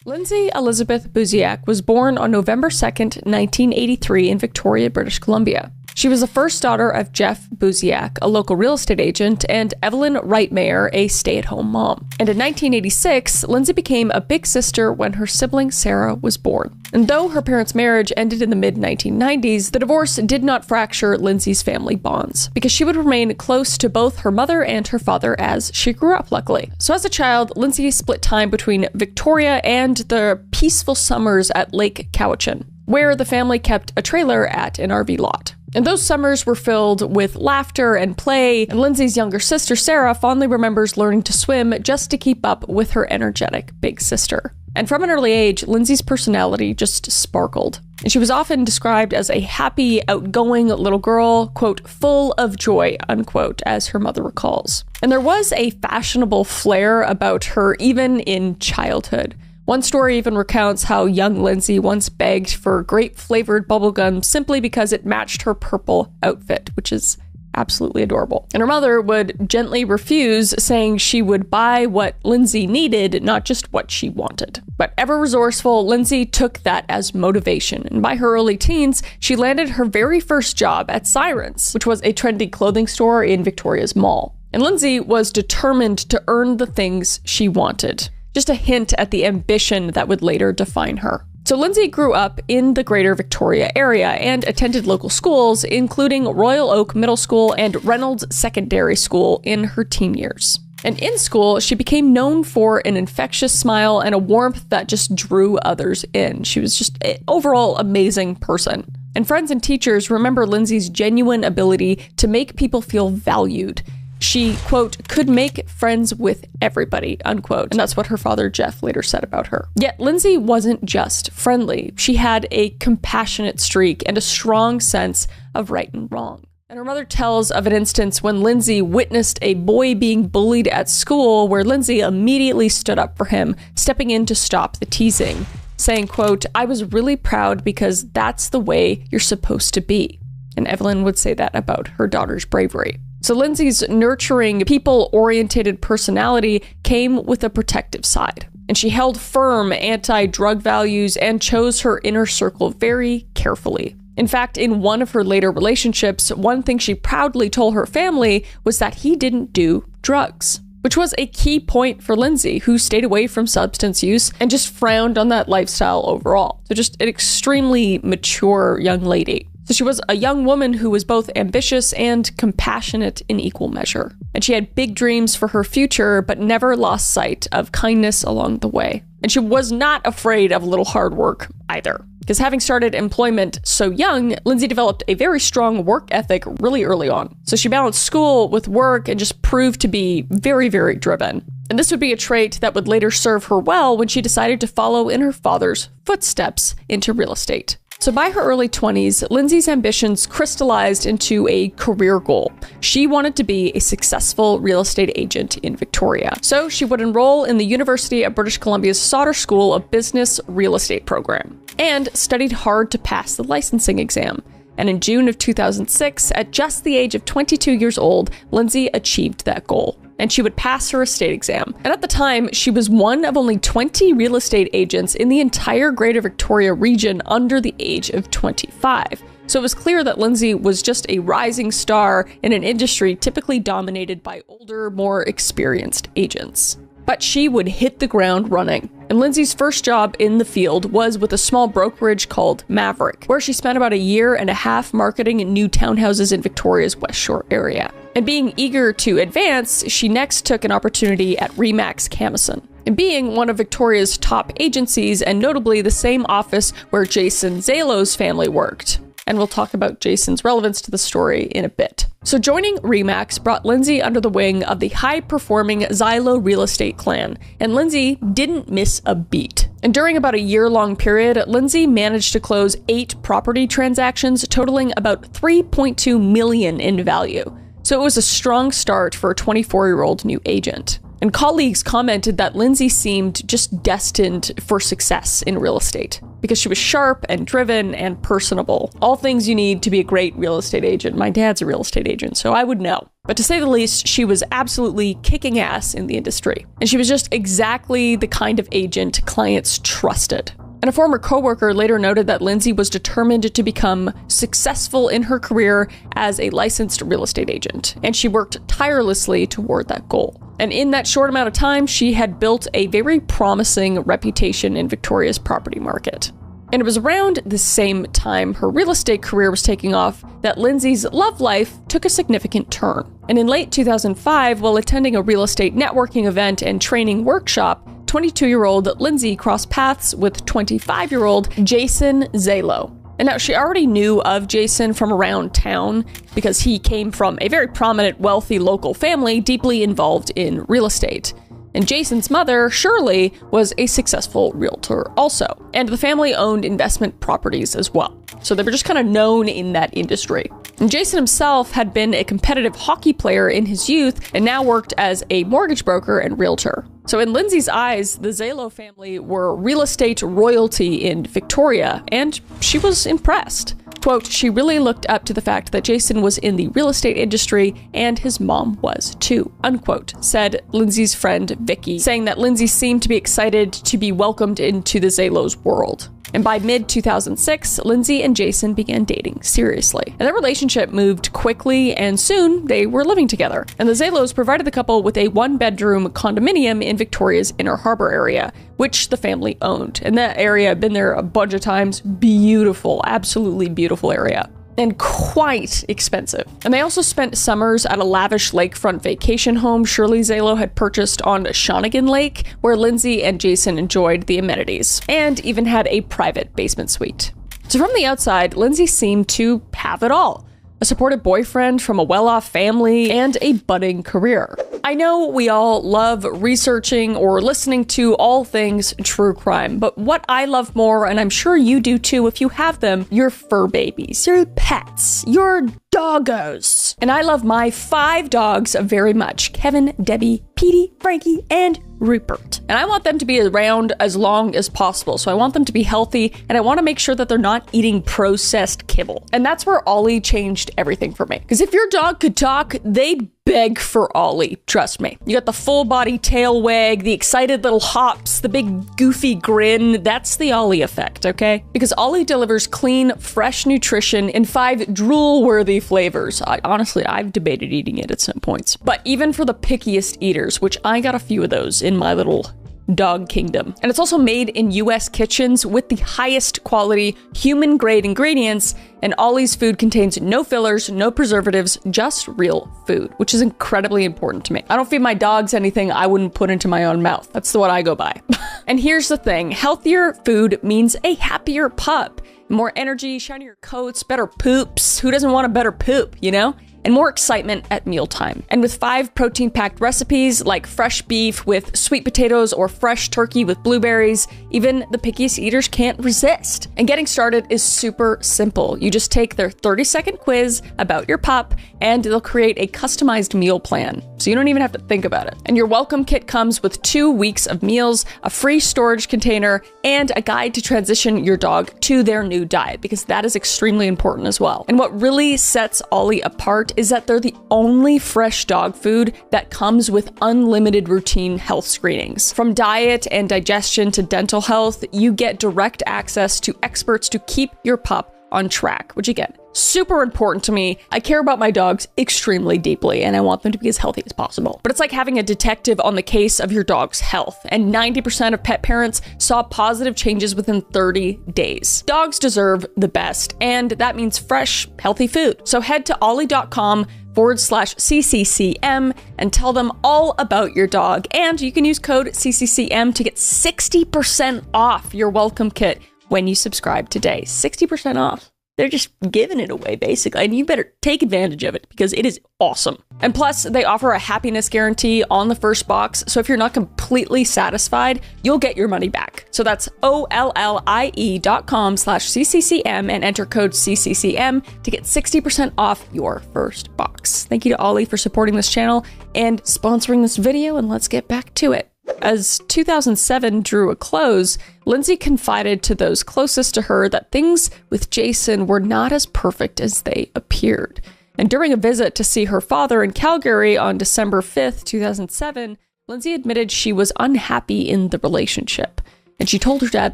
Lindsay Elizabeth Buziak was born on November 2nd, 1983 in Victoria, British Columbia. She was the first daughter of Jeff Buziak, a local real estate agent, and Evelyn Wright-Mayer, a stay-at-home mom. And in 1986, Lindsay became a big sister when her sibling Sarah was born. And though her parents' marriage ended in the mid-1990s, the divorce did not fracture Lindsay's family bonds, because she would remain close to both her mother and her father as she grew up, luckily. So as a child, Lindsay split time between Victoria and the peaceful summers at Lake Cowichan, where the family kept a trailer at an RV lot. And those summers were filled with laughter and play, and Lindsay's younger sister, Sarah, fondly remembers learning to swim just to keep up with her energetic big sister. And from an early age, Lindsay's personality just sparkled. And she was often described as a happy, outgoing little girl, quote, full of joy, unquote, as her mother recalls. And there was a fashionable flair about her even in childhood. One story even recounts how young Lindsay once begged for grape-flavored bubblegum simply because it matched her purple outfit, which is absolutely adorable. And her mother would gently refuse, saying she would buy what Lindsay needed, not just what she wanted. But ever resourceful, Lindsay took that as motivation, and by her early teens, she landed her very first job at Sirens, which was a trendy clothing store in Victoria's Mall. And Lindsay was determined to earn the things she wanted. Just a hint at the ambition that would later define her. So Lindsay grew up in the greater Victoria area and attended local schools, including Royal Oak Middle School and Reynolds Secondary School in her teen years. And in school, she became known for an infectious smile and a warmth that just drew others in. She was just an overall amazing person. And friends and teachers remember Lindsay's genuine ability to make people feel valued. She, quote, could make friends with everybody, unquote. And that's what her father, Jeff, later said about her. Yet Lindsay wasn't just friendly. She had a compassionate streak and a strong sense of right and wrong. And her mother tells of an instance when Lindsay witnessed a boy being bullied at school, where Lindsay immediately stood up for him, stepping in to stop the teasing, saying, quote, I was really proud because that's the way you're supposed to be. And Evelyn would say that about her daughter's bravery. So Lindsay's nurturing, people-oriented personality came with a protective side. And she held firm anti-drug values and chose her inner circle very carefully. In fact, in one of her later relationships, one thing she proudly told her family was that he didn't do drugs, which was a key point for Lindsay, who stayed away from substance use and just frowned on that lifestyle overall. So just an extremely mature young lady. So she was a young woman who was both ambitious and compassionate in equal measure. And she had big dreams for her future, but never lost sight of kindness along the way. And she was not afraid of a little hard work either. Because having started employment so young, Lindsay developed a very strong work ethic really early on. So she balanced school with work and just proved to be very, very driven. And this would be a trait that would later serve her well when she decided to follow in her father's footsteps into real estate. So by her early 20s, Lindsay's ambitions crystallized into a career goal. She wanted to be a successful real estate agent in Victoria. So she would enroll in the University of British Columbia's Sauder School of Business Real Estate program and studied hard to pass the licensing exam. And in June of 2006, at just the age of 22 years old, Lindsay achieved that goal. And she would pass her estate exam. And at the time, she was one of only 20 real estate agents in the entire Greater Victoria region under the age of 25. So it was clear that Lindsay was just a rising star in an industry typically dominated by older, more experienced agents. But she would hit the ground running. And Lindsay's first job in the field was with a small brokerage called Maverick, where she spent about a year and a half marketing new townhouses in Victoria's West Shore area. And being eager to advance, she next took an opportunity at Remax Camison. And being one of Victoria's top agencies, and notably the same office where Jason Zalo's family worked. And we'll talk about Jason's relevance to the story in a bit. So joining Remax brought Lindsay under the wing of the high-performing Xylo real estate clan, and Lindsay didn't miss a beat. And during about a year-long period, Lindsay managed to close 8 property transactions totaling about $3.2 million in value. So it was a strong start for a 24-year-old new agent. And colleagues commented that Lindsay seemed just destined for success in real estate because she was sharp and driven and personable. All things you need to be a great real estate agent. My dad's a real estate agent, so I would know. But to say the least, she was absolutely kicking ass in the industry. And she was just exactly the kind of agent clients trusted. And a former coworker later noted that Lindsay was determined to become successful in her career as a licensed real estate agent, and she worked tirelessly toward that goal. And in that short amount of time, she had built a very promising reputation in Victoria's property market. And it was around the same time her real estate career was taking off that Lindsay's love life took a significant turn. And in late 2005, while attending a real estate networking event and training workshop, 22-year-old Lindsay crossed paths with 25-year-old Jason Zalo. And now she already knew of Jason from around town because he came from a very prominent, wealthy local family deeply involved in real estate. And Jason's mother, Shirley, was a successful realtor also. And the family owned investment properties as well. So they were just kind of known in that industry. And Jason himself had been a competitive hockey player in his youth and now worked as a mortgage broker and realtor. So in Lindsay's eyes, the Zalo family were real estate royalty in Victoria, and she was impressed. Quote, she really looked up to the fact that Jason was in the real estate industry and his mom was too, unquote, said Lindsay's friend Vicky, saying that Lindsay seemed to be excited to be welcomed into the Zalo's world. And by mid-2006, Lindsay and Jason began dating seriously. And their relationship moved quickly, and soon they were living together. And the Zalos provided the couple with a one-bedroom condominium in Victoria's Inner Harbor area, which the family owned. And that area, I've been there a bunch of times. Beautiful, absolutely beautiful area. And quite expensive. And they also spent summers at a lavish lakefront vacation home Shirley Zalo had purchased on Shawnigan Lake, where Lindsay and Jason enjoyed the amenities, and even had a private basement suite. So from the outside, Lindsay seemed to have it all. A supportive boyfriend from a well-off family, and a budding career. I know we all love researching or listening to all things true crime, but what I love more, and I'm sure you do too if you have them, your fur babies, your pets, your doggos. And I love my 5 dogs very much. Kevin, Debbie, Petey, Frankie, and Rupert. And I want them to be around as long as possible. So I want them to be healthy, and I want to make sure that they're not eating processed kibble. And that's where Ollie changed everything for me. Because if your dog could talk, they'd beg for Ollie, trust me. You got the full body tail wag, the excited little hops, the big goofy grin. That's the Ollie effect, okay? Because Ollie delivers clean, fresh nutrition in 5 drool-worthy flavors. Honestly, I've debated eating it at some points. But even for the pickiest eaters, which I got a few of those in my little dog kingdom. And it's also made in US kitchens with the highest quality human grade ingredients, and Ollie's food contains no fillers, no preservatives, just real food, which is incredibly important to me. I don't feed my dogs anything I wouldn't put into my own mouth. That's what I go by. And here's the thing, healthier food means a happier pup. More energy, shinier coats, better poops. Who doesn't want a better poop, you know? And more excitement at mealtime. And with 5 protein-packed recipes like fresh beef with sweet potatoes or fresh turkey with blueberries, even the pickiest eaters can't resist. And getting started is super simple. You just take their 30-second quiz about your pup, and they'll create a customized meal plan. So you don't even have to think about it. And your welcome kit comes with 2 weeks of meals, a free storage container, and a guide to transition your dog to their new diet, because that is extremely important as well. And what really sets Ollie apart is that they're the only fresh dog food that comes with unlimited routine health screenings. From diet and digestion to dental health, you get direct access to experts to keep your pup on track, which again, super important to me. I care about my dogs extremely deeply, and I want them to be as healthy as possible. But it's like having a detective on the case of your dog's health, and 90% of pet parents saw positive changes within 30 days. Dogs deserve the best, and that means fresh, healthy food. So head to ollie.com/CCCM and tell them all about your dog. And you can use code CCCM to get 60% off your welcome kit when you subscribe today. 60% off. They're just giving it away, basically, and you better take advantage of it because it is awesome. And plus, they offer a happiness guarantee on the first box, so if you're not completely satisfied, you'll get your money back. So that's OLLIE.com/CCCM and enter code CCCM to get 60% off your first box. Thank you to Ollie for supporting this channel and sponsoring this video, and let's get back to it. As 2007 drew a close, Lindsay confided to those closest to her that things with Jason were not as perfect as they appeared. And during a visit to see her father in Calgary on December 5th, 2007, Lindsay admitted she was unhappy in the relationship. And she told her dad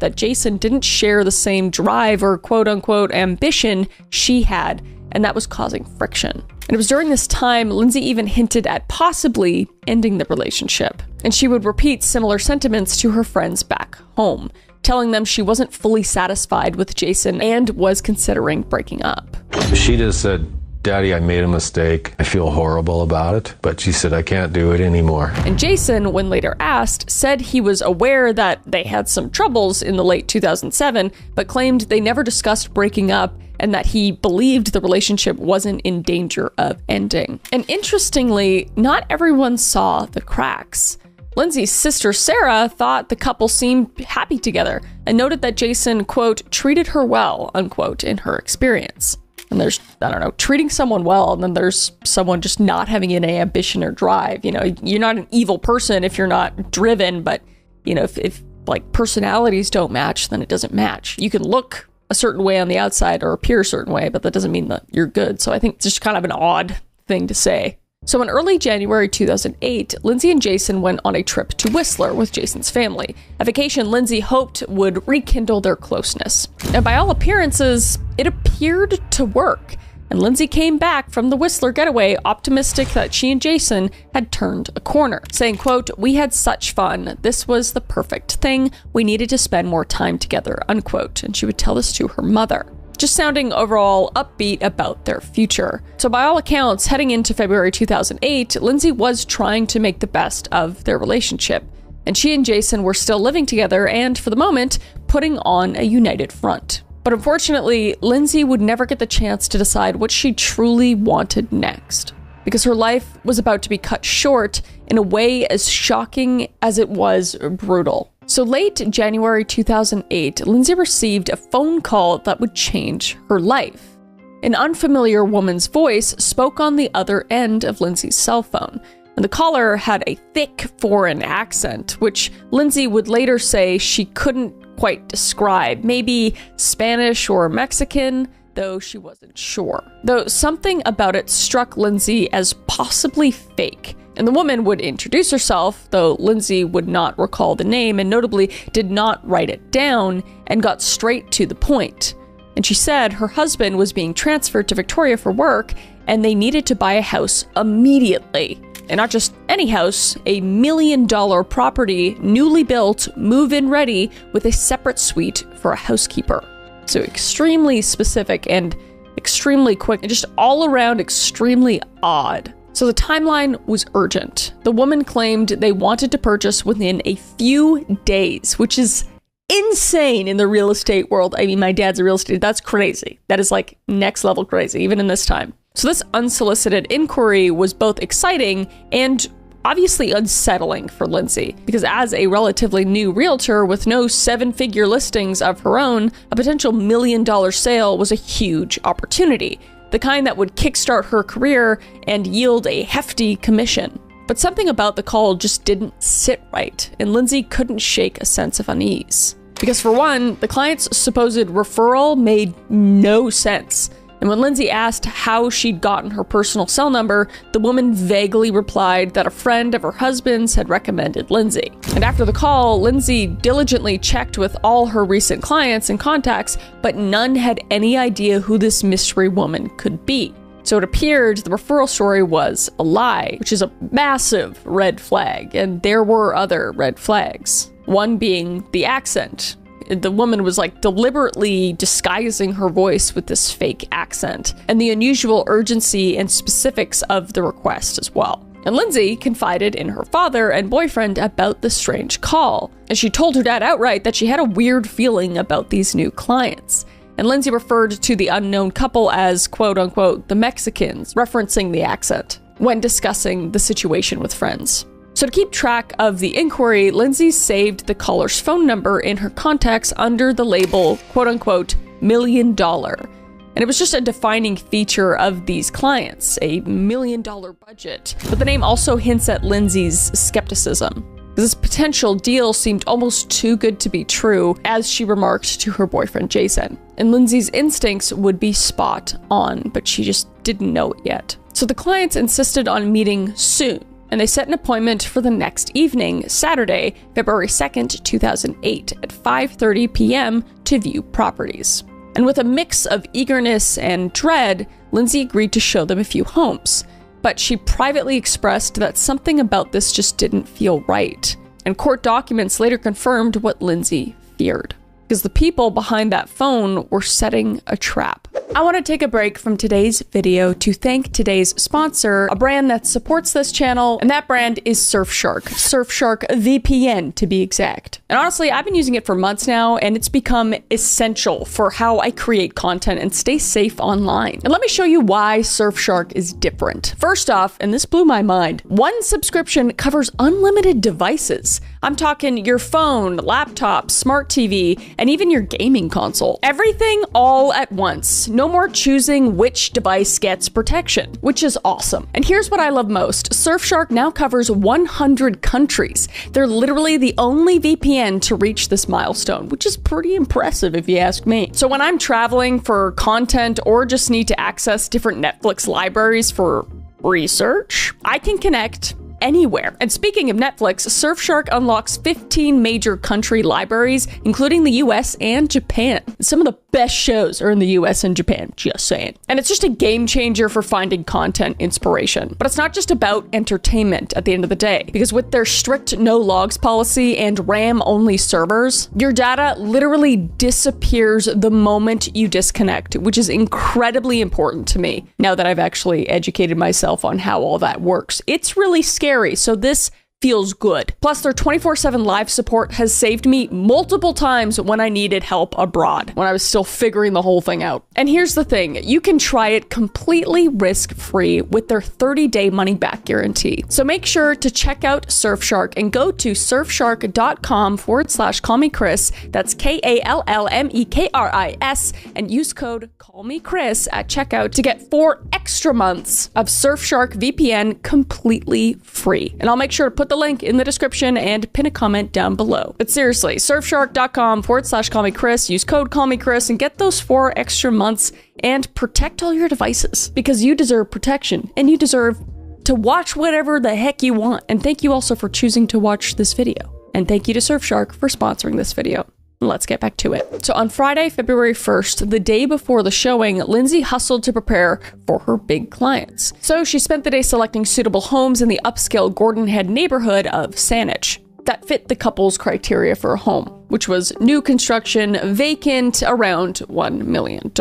that Jason didn't share the same drive or quote-unquote ambition she had, and that was causing friction. And it was during this time Lindsay even hinted at possibly ending the relationship. And she would repeat similar sentiments to her friends back home, telling them she wasn't fully satisfied with Jason and was considering breaking up. She just said, "Daddy, I made a mistake. I feel horrible about it." But she said, "I can't do it anymore." And Jason, when later asked, said he was aware that they had some troubles in the late 2007, but claimed they never discussed breaking up and that he believed the relationship wasn't in danger of ending. And interestingly, not everyone saw the cracks. Lindsay's sister Sarah thought the couple seemed happy together and noted that Jason, quote, treated her well, unquote, in her experience. And there's, I don't know, treating someone well, and then there's someone just not having any ambition or drive. You know, you're not an evil person if you're not driven, but, you know, if like personalities don't match, then it doesn't match. You can look a certain way on the outside or appear a certain way, but that doesn't mean that you're good. So I think it's just kind of an odd thing to say. So in early January 2008, Lindsay and Jason went on a trip to Whistler with Jason's family, a vacation Lindsay hoped would rekindle their closeness. And by all appearances, it appeared to work. And Lindsay came back from the Whistler getaway optimistic that she and Jason had turned a corner, saying, quote, "We had such fun. This was the perfect thing. We needed to spend more time together," unquote. And she would tell this to her mother, just sounding overall upbeat about their future. So by all accounts, heading into February 2008, Lindsay was trying to make the best of their relationship. And she and Jason were still living together and, for the moment, putting on a united front. But unfortunately, Lindsay would never get the chance to decide what she truly wanted next, because her life was about to be cut short in a way as shocking as it was brutal. So late January 2008, Lindsay received a phone call that would change her life. An unfamiliar woman's voice spoke on the other end of Lindsay's cell phone, and the caller had a thick foreign accent, which Lindsay would later say she couldn't quite describe, maybe Spanish or Mexican, though she wasn't sure. Though something about it struck Lindsay as possibly fake. And the woman would introduce herself, though Lindsay would not recall the name and notably did not write it down, and got straight to the point. And she said her husband was being transferred to Victoria for work and they needed to buy a house immediately. And not just any house, a $1 million property, newly built, move-in ready, with a separate suite for a housekeeper. So extremely specific and extremely quick, and just all around extremely odd. So the timeline was urgent. The woman claimed they wanted to purchase within a few days, which is insane in the real estate world. I mean, my dad's a real estate, that's crazy. That is like next level crazy, even in this time. So this unsolicited inquiry was both exciting and obviously unsettling for Lindsay, because as a relatively new realtor with no seven-figure listings of her own, a potential $1 million sale was a huge opportunity, the kind that would kickstart her career and yield a hefty commission. But something about the call just didn't sit right, and Lindsay couldn't shake a sense of unease. Because for one, the client's supposed referral made no sense. And when Lindsay asked how she'd gotten her personal cell number, the woman vaguely replied that a friend of her husband's had recommended Lindsay. And after the call, Lindsay diligently checked with all her recent clients and contacts, but none had any idea who this mystery woman could be. So it appeared the referral story was a lie, which is a massive red flag, and there were other red flags. One being the accent. The woman was like deliberately disguising her voice with this fake accent, and the unusual urgency and specifics of the request as well. And Lindsay confided in her father and boyfriend about the strange call, and she told her dad outright that she had a weird feeling about these new clients. And Lindsay referred to the unknown couple as, quote unquote, the Mexicans, referencing the accent, when discussing the situation with friends. So to keep track of the inquiry, Lindsay saved the caller's phone number in her contacts under the label, quote unquote, $1 million. And it was just a defining feature of these clients, a $1 million budget. But the name also hints at Lindsay's skepticism. This potential deal seemed almost too good to be true, as she remarked to her boyfriend Jason. And Lindsay's instincts would be spot on, but she just didn't know it yet. So the clients insisted on meeting soon, and they set an appointment for the next evening, Saturday, February 2nd, 2008, at 5:30 p.m. to view properties. And with a mix of eagerness and dread, Lindsay agreed to show them a few homes. But she privately expressed that something about this just didn't feel right. And court documents later confirmed what Lindsay feared, because the people behind that phone were setting a trap. I want to take a break from today's video to thank today's sponsor, a brand that supports this channel, and that brand is Surfshark. Surfshark VPN, to be exact. And honestly, I've been using it for months now, and it's become essential for how I create content and stay safe online. And let me show you why Surfshark is different. First off, and this blew my mind, one subscription covers unlimited devices. I'm talking your phone, laptop, smart TV, and even your gaming console. Everything all at once. No more choosing which device gets protection, which is awesome. And here's what I love most. Surfshark now covers 100 countries. They're literally the only VPN to reach this milestone, which is pretty impressive if you ask me. So when I'm traveling for content or just need to access different Netflix libraries for research, I can connect anywhere. And speaking of Netflix, Surfshark unlocks 15 major country libraries, including the US and Japan. Some of the best shows are in the US and Japan, just saying. And it's just a game changer for finding content inspiration. But it's not just about entertainment at the end of the day, because with their strict no logs policy and RAM-only servers, your data literally disappears the moment you disconnect, which is incredibly important to me now that I've actually educated myself on how all that works. It's really scary. So this feels good. Plus, their 24/7 live support has saved me multiple times when I needed help abroad, when I was still figuring the whole thing out. And here's the thing, you can try it completely risk-free with their 30-day money-back guarantee. So make sure to check out Surfshark and go to surfshark.com/callmekris, that's KALLMEKRIS, and use code CALLMEKRIS at checkout to get 4 extra months of Surfshark VPN completely free. And I'll make sure to put the link in the description and pin a comment down below. But seriously, surfshark.com/callmekris, use code CALLMEKRIS and get those 4 extra months and protect all your devices, because you deserve protection and you deserve to watch whatever the heck you want. And thank you also for choosing to watch this video. And thank you to Surfshark for sponsoring this video. Let's get back to it. So on Friday, February 1st, the day before the showing, Lindsay hustled to prepare for her big clients. So she spent the day selecting suitable homes in the upscale Gordon Head neighborhood of Saanich that fit the couple's criteria for a home, which was new construction, vacant, around $1 million.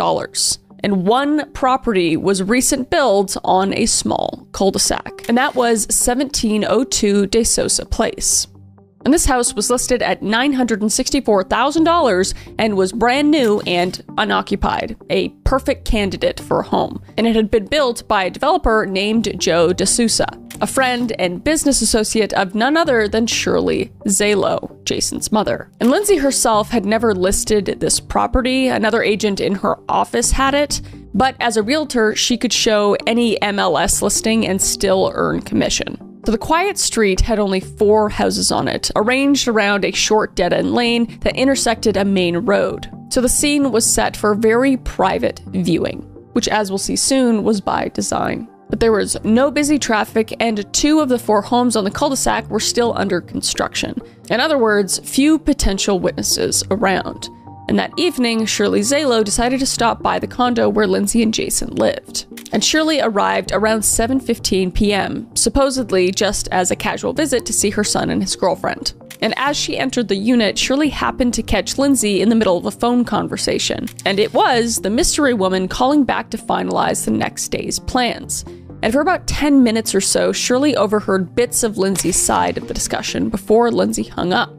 And one property was recent build on a small cul-de-sac, and that was 1702 Dusa Place. And this house was listed at $964,000 and was brand new and unoccupied, a perfect candidate for a home. And it had been built by a developer named Joe D'Souza, a friend and business associate of none other than Shirley Zalo, Jason's mother. And Lindsay herself had never listed this property. Another agent in her office had it, but as a realtor, she could show any MLS listing and still earn commission. So the quiet street had only 4 houses on it, arranged around a short dead-end lane that intersected a main road. So the scene was set for very private viewing, which, as we'll see soon, was by design. But there was no busy traffic, and 2 of the 4 homes on the cul-de-sac were still under construction. In other words, few potential witnesses around. And that evening, Shirley Zalo decided to stop by the condo where Lindsay and Jason lived. And Shirley arrived around 7:15 p.m., supposedly just as a casual visit to see her son and his girlfriend. And as she entered the unit, Shirley happened to catch Lindsay in the middle of a phone conversation. And it was the mystery woman calling back to finalize the next day's plans. And for about 10 minutes or so, Shirley overheard bits of Lindsay's side of the discussion before Lindsay hung up.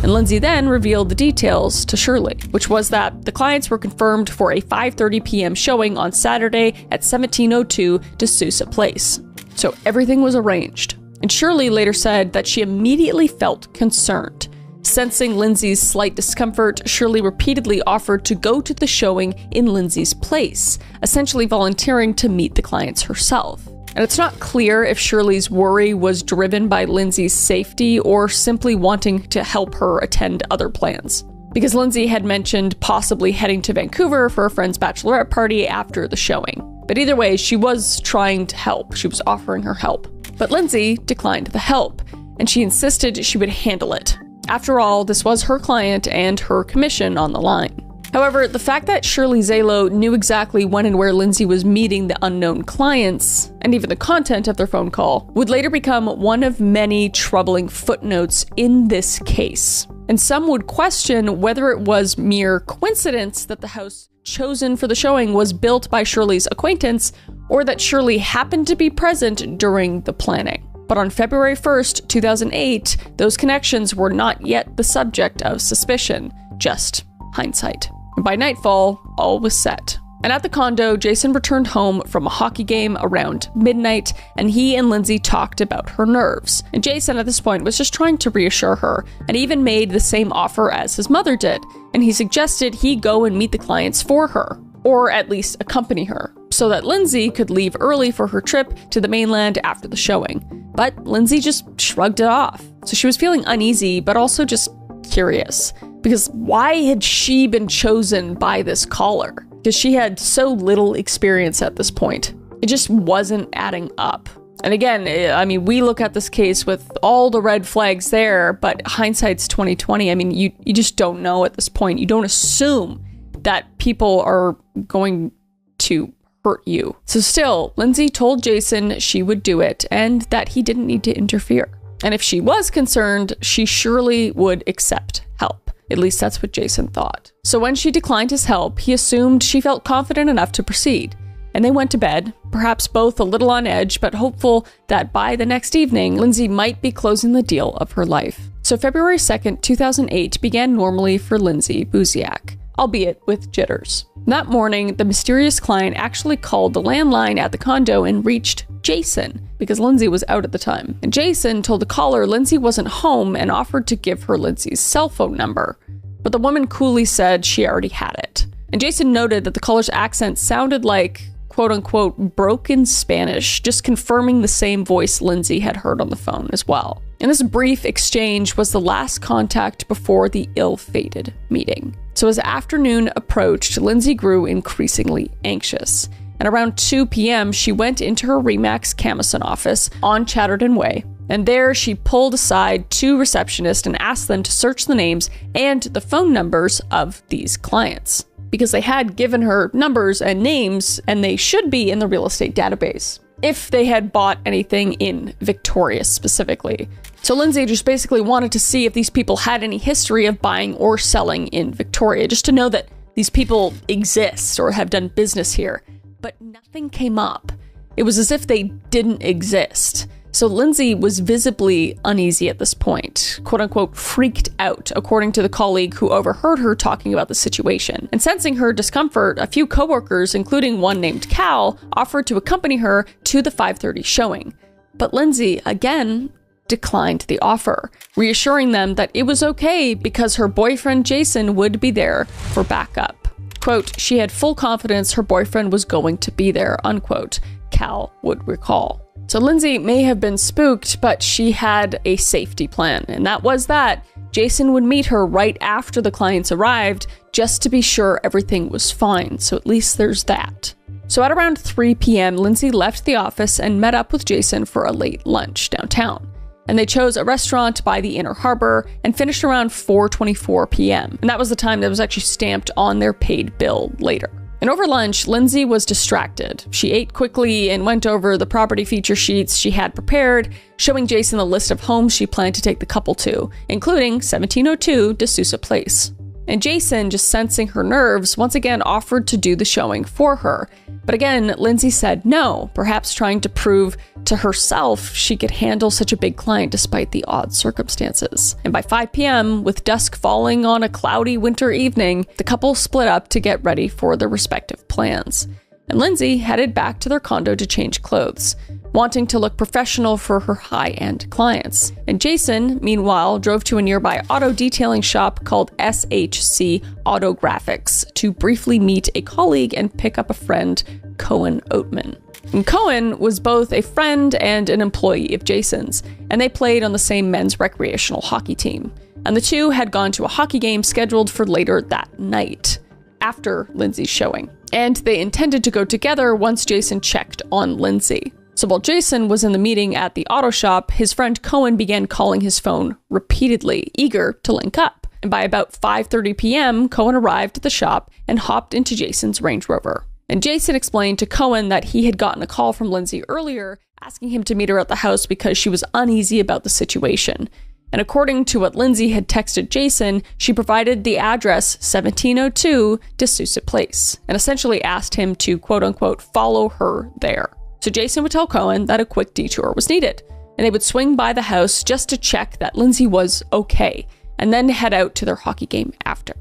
And Lindsay then revealed the details to Shirley, which was that the clients were confirmed for a 5:30 p.m. showing on Saturday at 1702 Dusa Place. So everything was arranged. And Shirley later said that she immediately felt concerned. Sensing Lindsay's slight discomfort, Shirley repeatedly offered to go to the showing in Lindsay's place, essentially volunteering to meet the clients herself. And it's not clear if Shirley's worry was driven by Lindsay's safety or simply wanting to help her attend other plans. Because Lindsay had mentioned possibly heading to Vancouver for a friend's bachelorette party after the showing. But either way, she was trying to help. She was offering her help. But Lindsay declined the help, and she insisted she would handle it. After all, this was her client and her commission on the line. However, the fact that Shirley Zalo knew exactly when and where Lindsay was meeting the unknown clients, and even the content of their phone call, would later become one of many troubling footnotes in this case. And some would question whether it was mere coincidence that the house chosen for the showing was built by Shirley's acquaintance, or that Shirley happened to be present during the planning. But on February 1st, 2008, those connections were not yet the subject of suspicion, just hindsight. By nightfall, all was set. And at the condo, Jason returned home from a hockey game around midnight, and he and Lindsay talked about her nerves. And Jason, at this point, was just trying to reassure her, and even made the same offer as his mother did. And he suggested he go and meet the clients for her, or at least accompany her, so that Lindsay could leave early for her trip to the mainland after the showing. But Lindsay just shrugged it off. So she was feeling uneasy, but also just curious. Because why had she been chosen by this caller? Because she had so little experience at this point. It just wasn't adding up. And again, I mean, we look at this case with all the red flags there, but hindsight's 2020. I mean, you just don't know at this point. You don't assume that people are going to hurt you. So still, Lindsay told Jason she would do it and that he didn't need to interfere. And if she was concerned, she surely would accept help. At least that's what Jason thought. So when she declined his help, he assumed she felt confident enough to proceed. And they went to bed, perhaps both a little on edge, but hopeful that by the next evening, Lindsay might be closing the deal of her life. So February 2nd, 2008 began normally for Lindsay Buziak, albeit with jitters. That morning, the mysterious client actually called the landline at the condo and reached Jason, because Lindsay was out at the time. And Jason told the caller Lindsay wasn't home and offered to give her Lindsay's cell phone number. But the woman coolly said she already had it. And Jason noted that the caller's accent sounded like, quote-unquote, broken Spanish, just confirming the same voice Lindsay had heard on the phone as well. And this brief exchange was the last contact before the ill-fated meeting. So as afternoon approached, Lindsay grew increasingly anxious. And around 2 p.m., she went into her Remax Camison office on Chatterton Way. And there she pulled aside two receptionists and asked them to search the names and the phone numbers of these clients, because they had given her numbers and names, and they should be in the real estate database, if they had bought anything in Victoria specifically. So Lindsay just basically wanted to see if these people had any history of buying or selling in Victoria, just to know that these people exist or have done business here. But nothing came up. It was as if they didn't exist. So Lindsay was visibly uneasy at this point, quote-unquote freaked out, according to the colleague who overheard her talking about the situation. And sensing her discomfort, a few coworkers, including one named Cal, offered to accompany her to the 5:30 showing. But Lindsay, again, declined the offer, reassuring them that it was okay because her boyfriend Jason would be there for backup. Quote, she had full confidence her boyfriend was going to be there, unquote, Cal would recall. So Lindsay may have been spooked, but she had a safety plan, and that was that Jason would meet her right after the clients arrived, just to be sure everything was fine, so at least there's that. So at around 3 p.m., Lindsay left the office and met up with Jason for a late lunch downtown. And they chose a restaurant by the Inner Harbor and finished around 4:24 p.m. And that was the time that was actually stamped on their paid bill later. And over lunch, Lindsay was distracted. She ate quickly and went over the property feature sheets she had prepared, showing Jason the list of homes she planned to take the couple to, including 1702 Dusa Place. And Jason, just sensing her nerves, once again offered to do the showing for her. But again, Lindsay said no, perhaps trying to prove to herself she could handle such a big client despite the odd circumstances. And by 5 p.m., with dusk falling on a cloudy winter evening, the couple split up to get ready for their respective plans. And Lindsay headed back to their condo to change clothes, wanting to look professional for her high-end clients. And Jason, meanwhile, drove to a nearby auto detailing shop called SHC Auto Graphics to briefly meet a colleague and pick up a friend, Cohen Oatman. And Cohen was both a friend and an employee of Jason's, and they played on the same men's recreational hockey team. And the two had gone to a hockey game scheduled for later that night, after Lindsay's showing. And they intended to go together once Jason checked on Lindsay. So while Jason was in the meeting at the auto shop, his friend Cohen began calling his phone repeatedly, eager to link up. And by about 5:30 p.m., Cohen arrived at the shop and hopped into Jason's Range Rover. And Jason explained to Cohen that he had gotten a call from Lindsay earlier, asking him to meet her at the house because she was uneasy about the situation. And according to what Lindsay had texted Jason, she provided the address 1702 Dusa Place and essentially asked him to quote-unquote follow her there. So Jason would tell Cohen that a quick detour was needed, and they would swing by the house just to check that Lindsay was okay, and then head out to their hockey game after.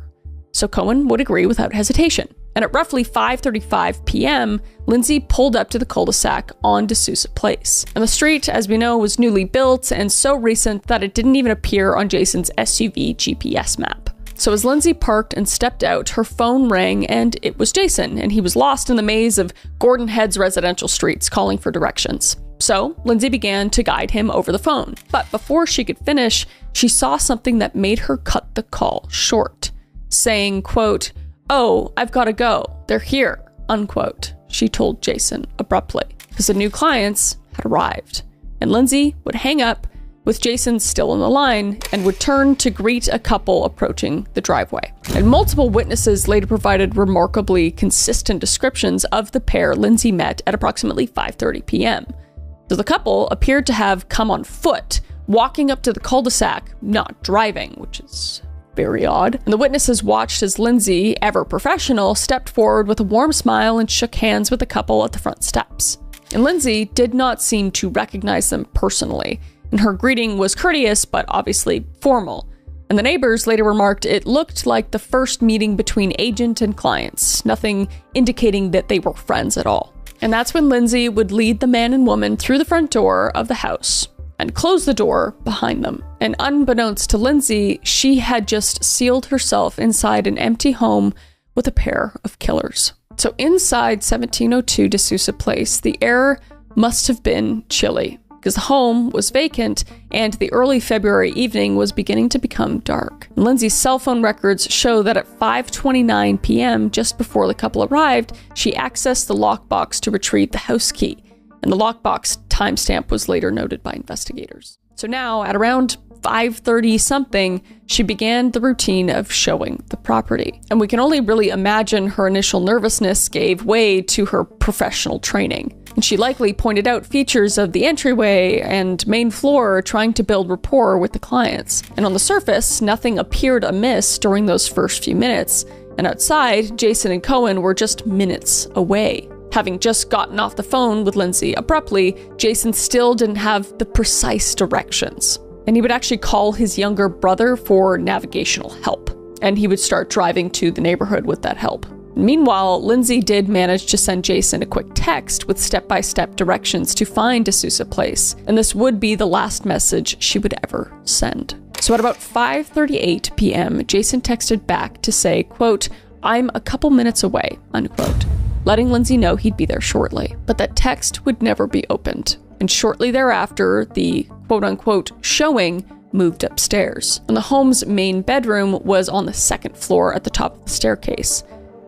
So Cohen would agree without hesitation. And at roughly 5:35 p.m., Lindsay pulled up to the cul-de-sac on Dusa Place. And the street, as we know, was newly built and so recent that it didn't even appear on Jason's SUV GPS map. So as Lindsay parked and stepped out, her phone rang and it was Jason, and he was lost in the maze of Gordon Head's residential streets calling for directions. So Lindsay began to guide him over the phone. But before she could finish, she saw something that made her cut the call short, saying, quote, "Oh, I've got to go. They're here," unquote, she told Jason abruptly, because the new clients had arrived. And Lindsay would hang up with Jason still on the line and would turn to greet a couple approaching the driveway. And multiple witnesses later provided remarkably consistent descriptions of the pair Lindsay met at approximately 5:30 p.m. So the couple appeared to have come on foot, walking up to the cul-de-sac, not driving, which is very odd. And the witnesses watched as Lindsay, ever professional, stepped forward with a warm smile and shook hands with the couple at the front steps. And Lindsay did not seem to recognize them personally, and her greeting was courteous but obviously formal. And the neighbors later remarked it looked like the first meeting between agent and clients, nothing indicating that they were friends at all. And that's when Lindsay would lead the man and woman through the front door of the house and close the door behind them. And unbeknownst to Lindsay, she had just sealed herself inside an empty home with a pair of killers. So inside 1702 Dusa Place, the air must have been chilly because the home was vacant and the early February evening was beginning to become dark. And Lindsay's cell phone records show that at 5:29 p.m., just before the couple arrived, she accessed the lockbox to retrieve the house key. And the lockbox timestamp was later noted by investigators. So now, at around 5:30 something, she began the routine of showing the property. And we can only really imagine her initial nervousness gave way to her professional training. And she likely pointed out features of the entryway and main floor, trying to build rapport with the clients. And on the surface, nothing appeared amiss during those first few minutes. And outside, Jason and Cohen were just minutes away. Having just gotten off the phone with Lindsay abruptly, Jason still didn't have the precise directions. And he would actually call his younger brother for navigational help. And he would start driving to the neighborhood with that help. Meanwhile, Lindsay did manage to send Jason a quick text with step-by-step directions to find Dusa Place. And this would be the last message she would ever send. So at about 5:38 p.m., Jason texted back to say, quote, "I'm a couple minutes away," unquote, letting Lindsay know he'd be there shortly. But that text would never be opened. And shortly thereafter, the quote-unquote showing moved upstairs. And the home's main bedroom was on the second floor at the top of the staircase.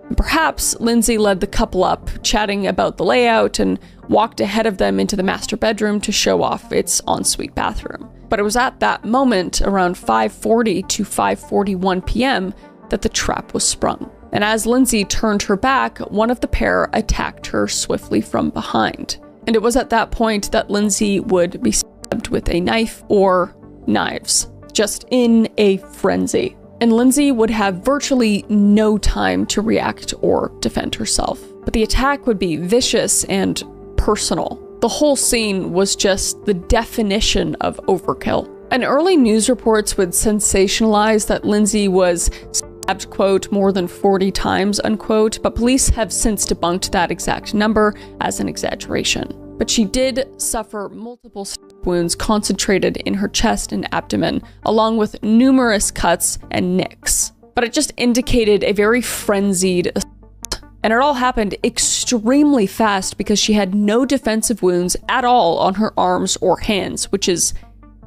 And perhaps Lindsay led the couple up, chatting about the layout, and walked ahead of them into the master bedroom to show off its ensuite bathroom. But it was at that moment, around 5:40 to 5:41 p.m., that the trap was sprung. And as Lindsay turned her back, one of the pair attacked her swiftly from behind. And it was at that point that Lindsay would be stabbed with a knife or knives, just in a frenzy. And Lindsay would have virtually no time to react or defend herself. But the attack would be vicious and personal. The whole scene was just the definition of overkill. And early news reports would sensationalize that Lindsay was stabbed, quote, more than 40 times, unquote, but police have since debunked that exact number as an exaggeration. But she did suffer multiple stab wounds concentrated in her chest and abdomen, along with numerous cuts and nicks. But it just indicated a very frenzied assault, And it all happened extremely fast because she had no defensive wounds at all on her arms or hands, which is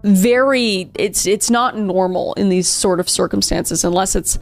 it's not normal in these sort of circumstances unless it's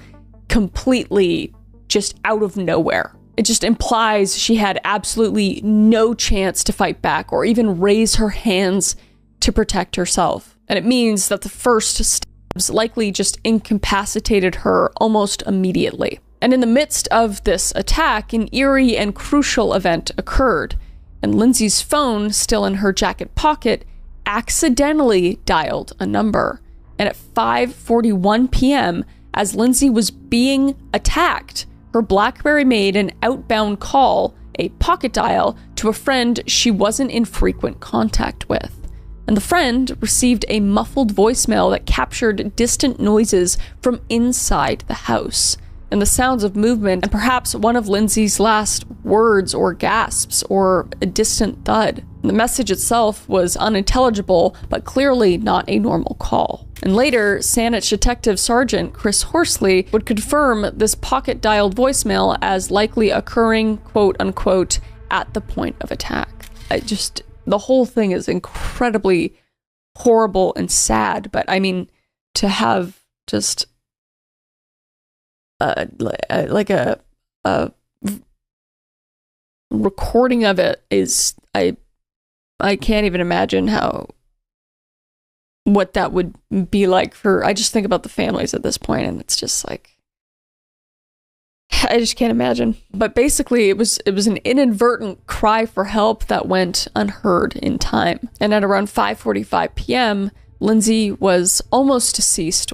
completely just out of nowhere. It just implies she had absolutely no chance to fight back or even raise her hands to protect herself. And it means that the first stabs likely just incapacitated her almost immediately. And in the midst of this attack, an eerie and crucial event occurred, and Lindsay's phone, still in her jacket pocket, accidentally dialed a number. And at 5:41 p.m., as Lindsay was being attacked, her BlackBerry made an outbound call, a pocket dial, to a friend she wasn't in frequent contact with. And the friend received a muffled voicemail that captured distant noises from inside the house, and the sounds of movement, and perhaps one of Lindsay's last words or gasps or a distant thud. The message itself was unintelligible, but clearly not a normal call. And later, Saanich Detective Sergeant Chris Horsley would confirm this pocket-dialed voicemail as likely occurring, quote-unquote, at the point of attack. The whole thing is incredibly horrible and sad, but I mean, to have just like a recording of it is, I can't even imagine what that would be like I just think about the families at this point, and it's just like, I just can't imagine. But basically, it was an inadvertent cry for help that went unheard in time. And at around 5:45 p.m., Lindsay was almost deceased,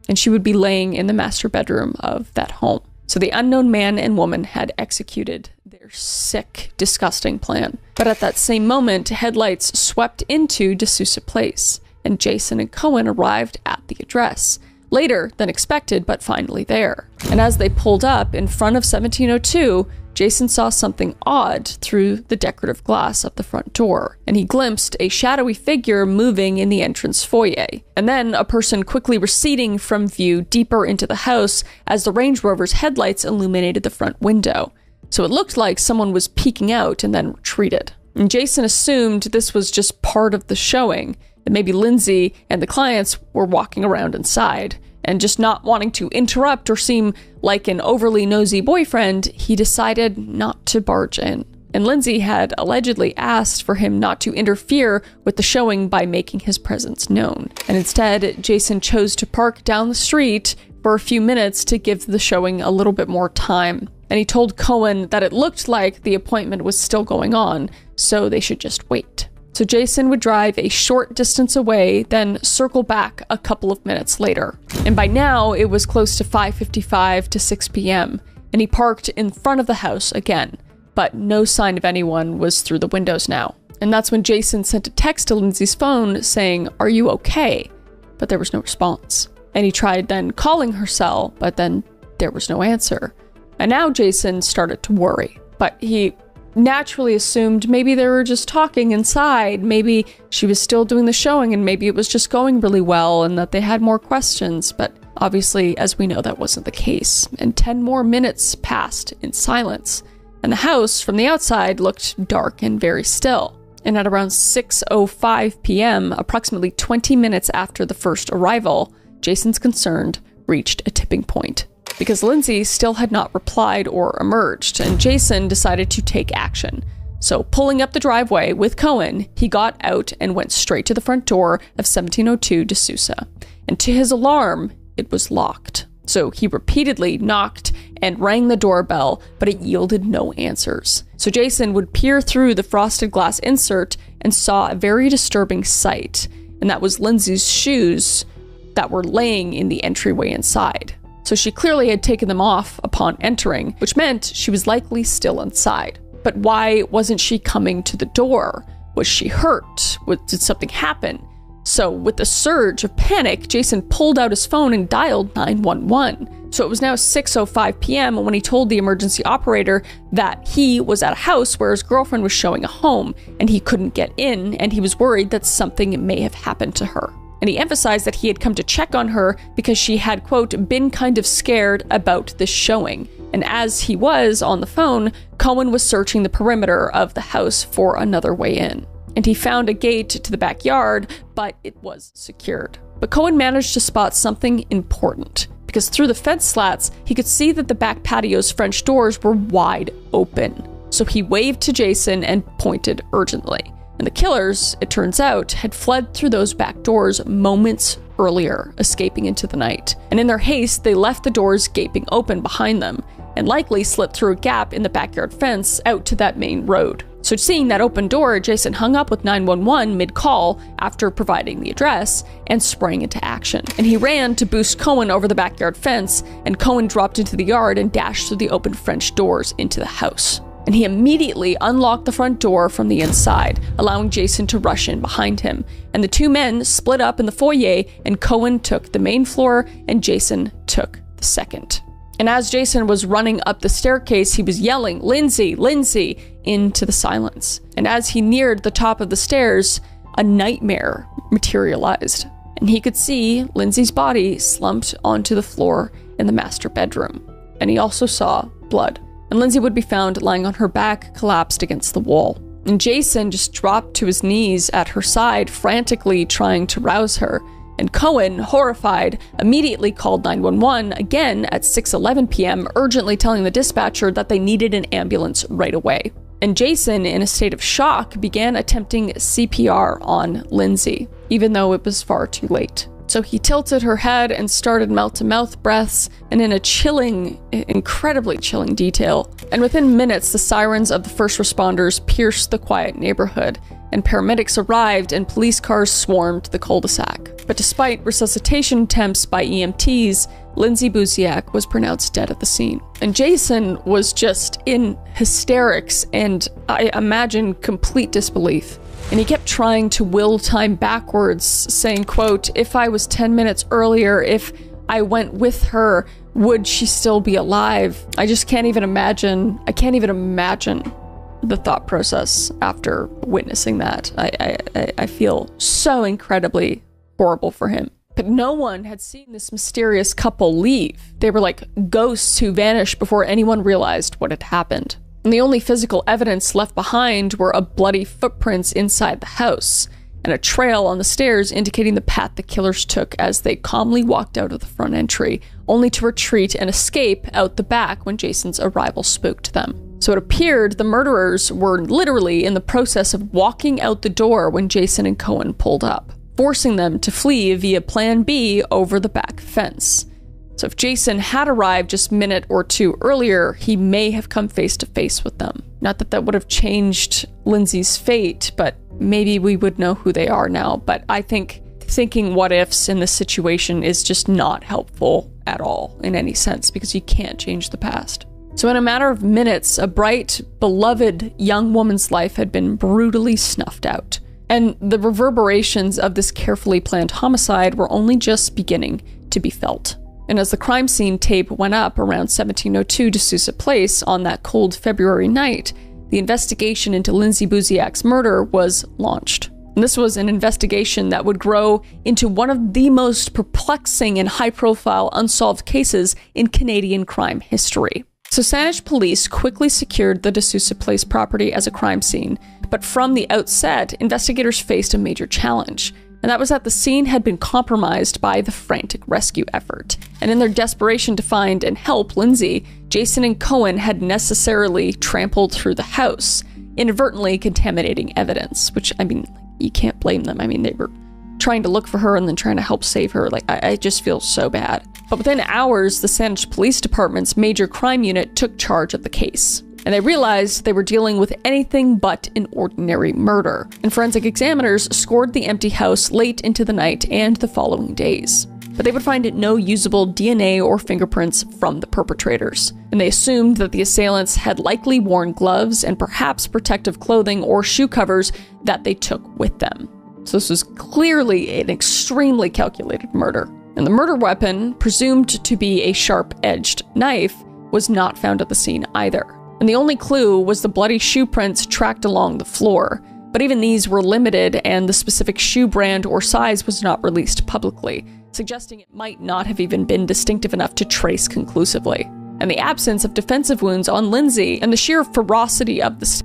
and she would be laying in the master bedroom of that home. So the unknown man and woman had executed their sick, disgusting plan. But at that same moment, headlights swept into Dusa Place, and Jason and Cohen arrived at the address. Later than expected, but finally there. And as they pulled up in front of 1702, Jason saw something odd through the decorative glass of the front door, and he glimpsed a shadowy figure moving in the entrance foyer, and then a person quickly receding from view deeper into the house as the Range Rover's headlights illuminated the front window. So it looked like someone was peeking out and then retreated. And Jason assumed this was just part of the showing, that maybe Lindsay and the clients were walking around inside, and just not wanting to interrupt or seem like an overly nosy boyfriend, he decided not to barge in. And Lindsay had allegedly asked for him not to interfere with the showing by making his presence known. And instead, Jason chose to park down the street for a few minutes to give the showing a little bit more time. And he told Cohen that it looked like the appointment was still going on, so they should just wait. So Jason would drive a short distance away, then circle back a couple of minutes later. And by now, it was close to 5:55 to 6 p.m., and he parked in front of the house again, but no sign of anyone was through the windows now. And that's when Jason sent a text to Lindsay's phone saying, "Are you okay?" But there was no response. And he tried then calling her cell, but then there was no answer. And now Jason started to worry, but he naturally assumed maybe they were just talking inside, maybe she was still doing the showing, and maybe it was just going really well and that they had more questions. But obviously, as we know, that wasn't the case. And 10 more minutes passed in silence, and the house from the outside looked dark and very still. And at around 6:05 p.m., approximately 20 minutes after the first arrival, Jason's concern reached a tipping point, because Lindsay still had not replied or emerged, and Jason decided to take action. So pulling up the driveway with Cohen, he got out and went straight to the front door of 1702 Dusa. And to his alarm, it was locked. So he repeatedly knocked and rang the doorbell, but it yielded no answers. So Jason would peer through the frosted glass insert and saw a very disturbing sight, and that was Lindsay's shoes that were laying in the entryway inside. So she clearly had taken them off upon entering, which meant she was likely still inside. But why wasn't she coming to the door? Was she hurt? Did something happen? So with a surge of panic, Jason pulled out his phone and dialed 911. So it was now 6:05 p.m. when he told the emergency operator that he was at a house where his girlfriend was showing a home, and he couldn't get in, and he was worried that something may have happened to her. And he emphasized that he had come to check on her because she had, quote, been kind of scared about this showing. And as he was on the phone, Cohen was searching the perimeter of the house for another way in. And he found a gate to the backyard, but it was secured. But Cohen managed to spot something important, because through the fence slats, he could see that the back patio's French doors were wide open. So he waved to Jason and pointed urgently. And the killers, it turns out, had fled through those back doors moments earlier, escaping into the night. And in their haste, they left the doors gaping open behind them, and likely slipped through a gap in the backyard fence out to that main road. So seeing that open door, Jason hung up with 911 mid-call after providing the address and sprang into action. And he ran to boost Cohen over the backyard fence, and Cohen dropped into the yard and dashed through the open French doors into the house. And he immediately unlocked the front door from the inside, allowing Jason to rush in behind him. And the two men split up in the foyer, and Cohen took the main floor and Jason took the second. And as Jason was running up the staircase, he was yelling, "Lindsay, Lindsay," into the silence. And as he neared the top of the stairs, a nightmare materialized. And he could see Lindsay's body slumped onto the floor in the master bedroom. And he also saw blood. And Lindsay would be found lying on her back, collapsed against the wall. And Jason just dropped to his knees at her side, frantically trying to rouse her. And Cohen, horrified, immediately called 911 again at 6:11 p.m., urgently telling the dispatcher that they needed an ambulance right away. And Jason, in a state of shock, began attempting CPR on Lindsay, even though it was far too late. So he tilted her head and started mouth-to-mouth breaths, and in a chilling, incredibly chilling detail. And within minutes, the sirens of the first responders pierced the quiet neighborhood, and paramedics arrived and police cars swarmed the cul-de-sac. But despite resuscitation attempts by EMTs, Lindsay Buziak was pronounced dead at the scene. And Jason was just in hysterics and, I imagine, complete disbelief. And he kept trying to will time backwards, saying, quote, "If I was 10 minutes earlier, if I went with her, would she still be alive?" I just can't even imagine. I can't even imagine the thought process after witnessing that. I feel so incredibly horrible for him. But no one had seen this mysterious couple leave. They were like ghosts who vanished before anyone realized what had happened. And the only physical evidence left behind were a bloody footprints inside the house, and a trail on the stairs indicating the path the killers took as they calmly walked out of the front entry, only to retreat and escape out the back when Jason's arrival spooked them. So it appeared the murderers were literally in the process of walking out the door when Jason and Cohen pulled up, forcing them to flee via Plan B over the back fence. So if Jason had arrived just a minute or two earlier, he may have come face to face with them. Not that that would have changed Lindsay's fate, but maybe we would know who they are now. But I think thinking what ifs in this situation is just not helpful at all in any sense, because you can't change the past. So in a matter of minutes, a bright, beloved young woman's life had been brutally snuffed out. And the reverberations of this carefully planned homicide were only just beginning to be felt. And as the crime scene tape went up around 1702 Dusa Place on that cold February night, the investigation into Lindsay Buziak's murder was launched. And this was an investigation that would grow into one of the most perplexing and high-profile unsolved cases in Canadian crime history. So Saanich police quickly secured the Dusa Place property as a crime scene, but from the outset, investigators faced a major challenge. And that was that the scene had been compromised by the frantic rescue effort. And in their desperation to find and help Lindsay, Jason and Cohen had necessarily trampled through the house, inadvertently contaminating evidence, which, I mean, you can't blame them. I mean, they were trying to look for her and then trying to help save her. Like, I just feel so bad. But within hours, the Saanich Police Department's major crime unit took charge of the case. And they realized they were dealing with anything but an ordinary murder. And forensic examiners scored the empty house late into the night and the following days. But they would find no usable DNA or fingerprints from the perpetrators. And they assumed that the assailants had likely worn gloves and perhaps protective clothing or shoe covers that they took with them. So this was clearly an extremely calculated murder. And the murder weapon, presumed to be a sharp-edged knife, was not found at the scene either. And the only clue was the bloody shoe prints tracked along the floor. But even these were limited, and the specific shoe brand or size was not released publicly, suggesting it might not have even been distinctive enough to trace conclusively. And and the absence of defensive wounds on Lindsay and the sheer ferocity of the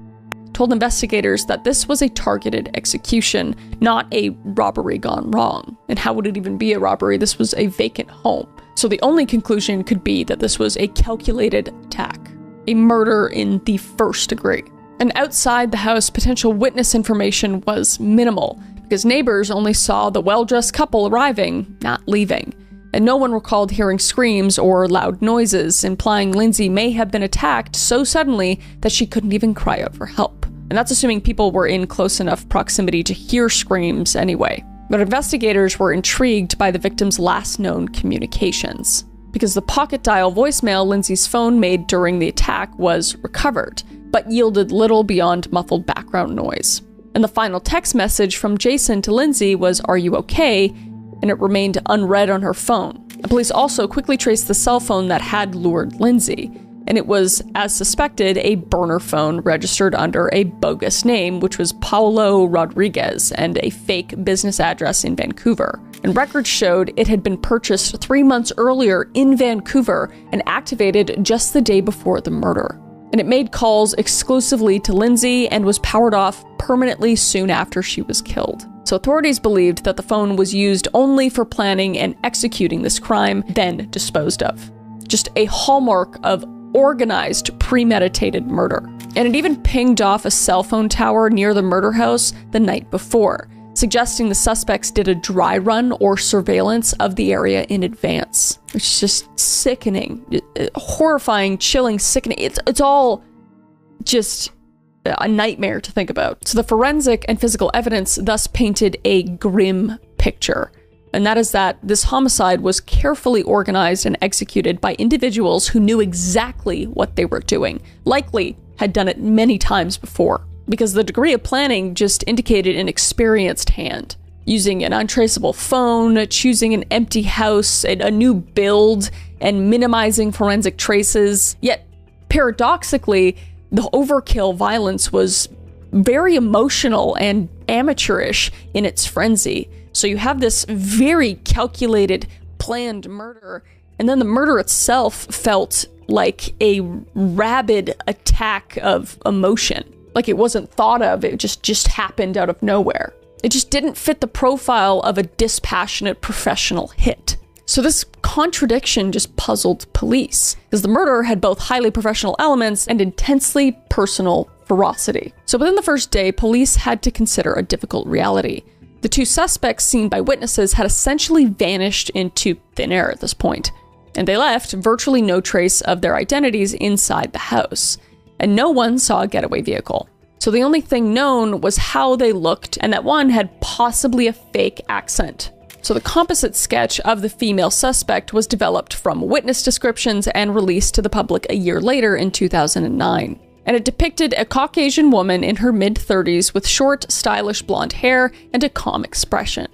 told investigators that this was a targeted execution, not a robbery gone wrong. And how would it even be a robbery? This was a vacant home. So the only conclusion could be that this was a calculated attack, a murder in the first degree. And outside the house, potential witness information was minimal, because neighbors only saw the well-dressed couple arriving, not leaving. And no one recalled hearing screams or loud noises, implying Lindsay may have been attacked so suddenly that she couldn't even cry out for help. And that's assuming people were in close enough proximity to hear screams anyway. But investigators were intrigued by the victim's last known communications, because the pocket dial voicemail Lindsay's phone made during the attack was recovered, but yielded little beyond muffled background noise. And the final text message from Jason to Lindsay was, "Are you okay?" and it remained unread on her phone. The police also quickly traced the cell phone that had lured Lindsay, and it was, as suspected, a burner phone registered under a bogus name, which was Paulo Rodriguez, and a fake business address in Vancouver. And records showed it had been purchased 3 months earlier in Vancouver and activated just the day before the murder. And it made calls exclusively to Lindsay and was powered off permanently soon after she was killed. So authorities believed that the phone was used only for planning and executing this crime, then disposed of. Just a hallmark of organized, premeditated murder. And it even pinged off a cell phone tower near the murder house the night before, suggesting the suspects did a dry run or surveillance of the area in advance. Which is just sickening, horrifying, chilling, sickening. It's all just a nightmare to think about. So the forensic and physical evidence thus painted a grim picture. And that is that this homicide was carefully organized and executed by individuals who knew exactly what they were doing, likely had done it many times before, because the degree of planning just indicated an experienced hand. Using an untraceable phone, choosing an empty house, a new build, and minimizing forensic traces. Yet, paradoxically, the overkill violence was very emotional and amateurish in its frenzy. So you have this very calculated, planned murder, and then the murder itself felt like a rabid attack of emotion. Like it wasn't thought of, it just happened out of nowhere. It just didn't fit the profile of a dispassionate professional hit. So this contradiction just puzzled police, because the murder had both highly professional elements and intensely personal ferocity. So within the first day, police had to consider a difficult reality. The two suspects seen by witnesses had essentially vanished into thin air at this point, and they left virtually no trace of their identities inside the house, and no one saw a getaway vehicle. So the only thing known was how they looked, and that one had possibly a fake accent. So the composite sketch of the female suspect was developed from witness descriptions and released to the public a year later in 2009. And it depicted a Caucasian woman in her mid-30s with short, stylish blonde hair and a calm expression.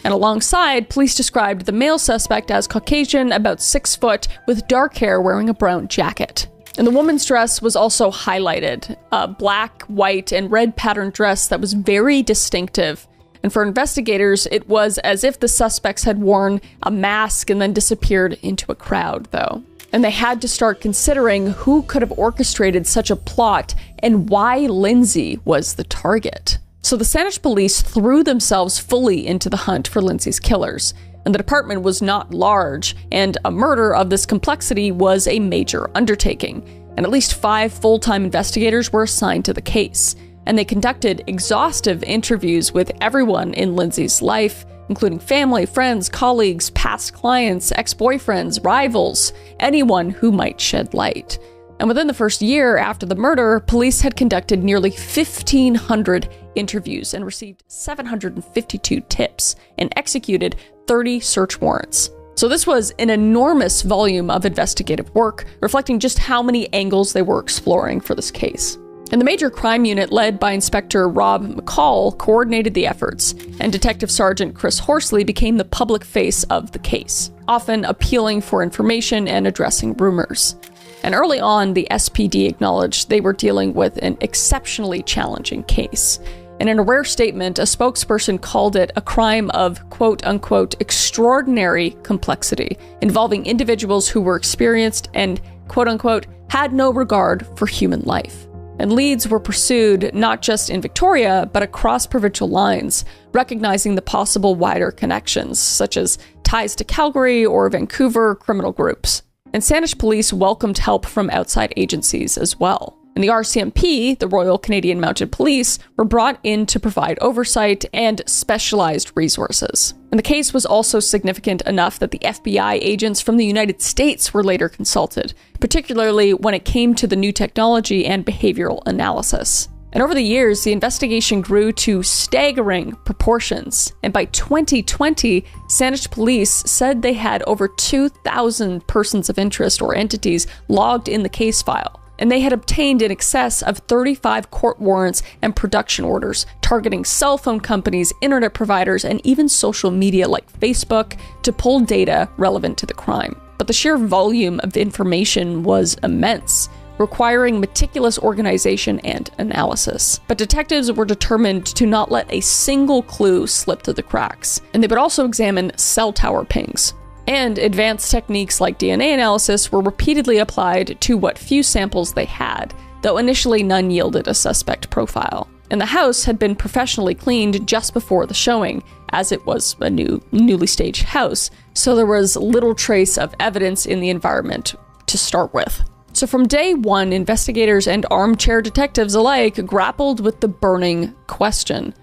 And alongside, police described the male suspect as Caucasian, about 6 foot, with dark hair, wearing a brown jacket. And the woman's dress was also highlighted, a black, white, and red patterned dress that was very distinctive. And for investigators, it was as if the suspects had worn a mask and then disappeared into a crowd, though. And they had to start considering who could have orchestrated such a plot and why Lindsay was the target. So the Saanich police threw themselves fully into the hunt for Lindsay's killers. And the department was not large, and a murder of this complexity was a major undertaking. And at least 5 full-time investigators were assigned to the case. And they conducted exhaustive interviews with everyone in Lindsay's life, including family, friends, colleagues, past clients, ex-boyfriends, rivals, anyone who might shed light. And within the first year after the murder, police had conducted nearly 1,500 interviews and received 752 tips and executed 30 search warrants. So this was an enormous volume of investigative work, reflecting just how many angles they were exploring for this case. And the major crime unit led by Inspector Rob McCall coordinated the efforts, and Detective Sergeant Chris Horsley became the public face of the case, often appealing for information and addressing rumors. And early on, the SPD acknowledged they were dealing with an exceptionally challenging case. And in a rare statement, a spokesperson called it a crime of quote-unquote extraordinary complexity, involving individuals who were experienced and quote-unquote, had no regard for human life. And leads were pursued not just in Victoria, but across provincial lines, recognizing the possible wider connections, such as ties to Calgary or Vancouver criminal groups. And Saanich police welcomed help from outside agencies as well. And the RCMP, the Royal Canadian Mounted Police, were brought in to provide oversight and specialized resources. And the case was also significant enough that the FBI agents from the United States were later consulted, particularly when it came to the new technology and behavioral analysis. And over the years, the investigation grew to staggering proportions. And by 2020, Saanich police said they had over 2,000 persons of interest or entities logged in the case file. And they had obtained in excess of 35 court warrants and production orders, targeting cell phone companies, internet providers, and even social media like Facebook to pull data relevant to the crime. But the sheer volume of information was immense, requiring meticulous organization and analysis. But detectives were determined to not let a single clue slip through the cracks, and they would also examine cell tower pings. And advanced techniques like DNA analysis were repeatedly applied to what few samples they had, though initially none yielded a suspect profile. And the house had been professionally cleaned just before the showing, as it was a newly staged house, so there was little trace of evidence in the environment to start with. So from day one, investigators and armchair detectives alike grappled with the burning question: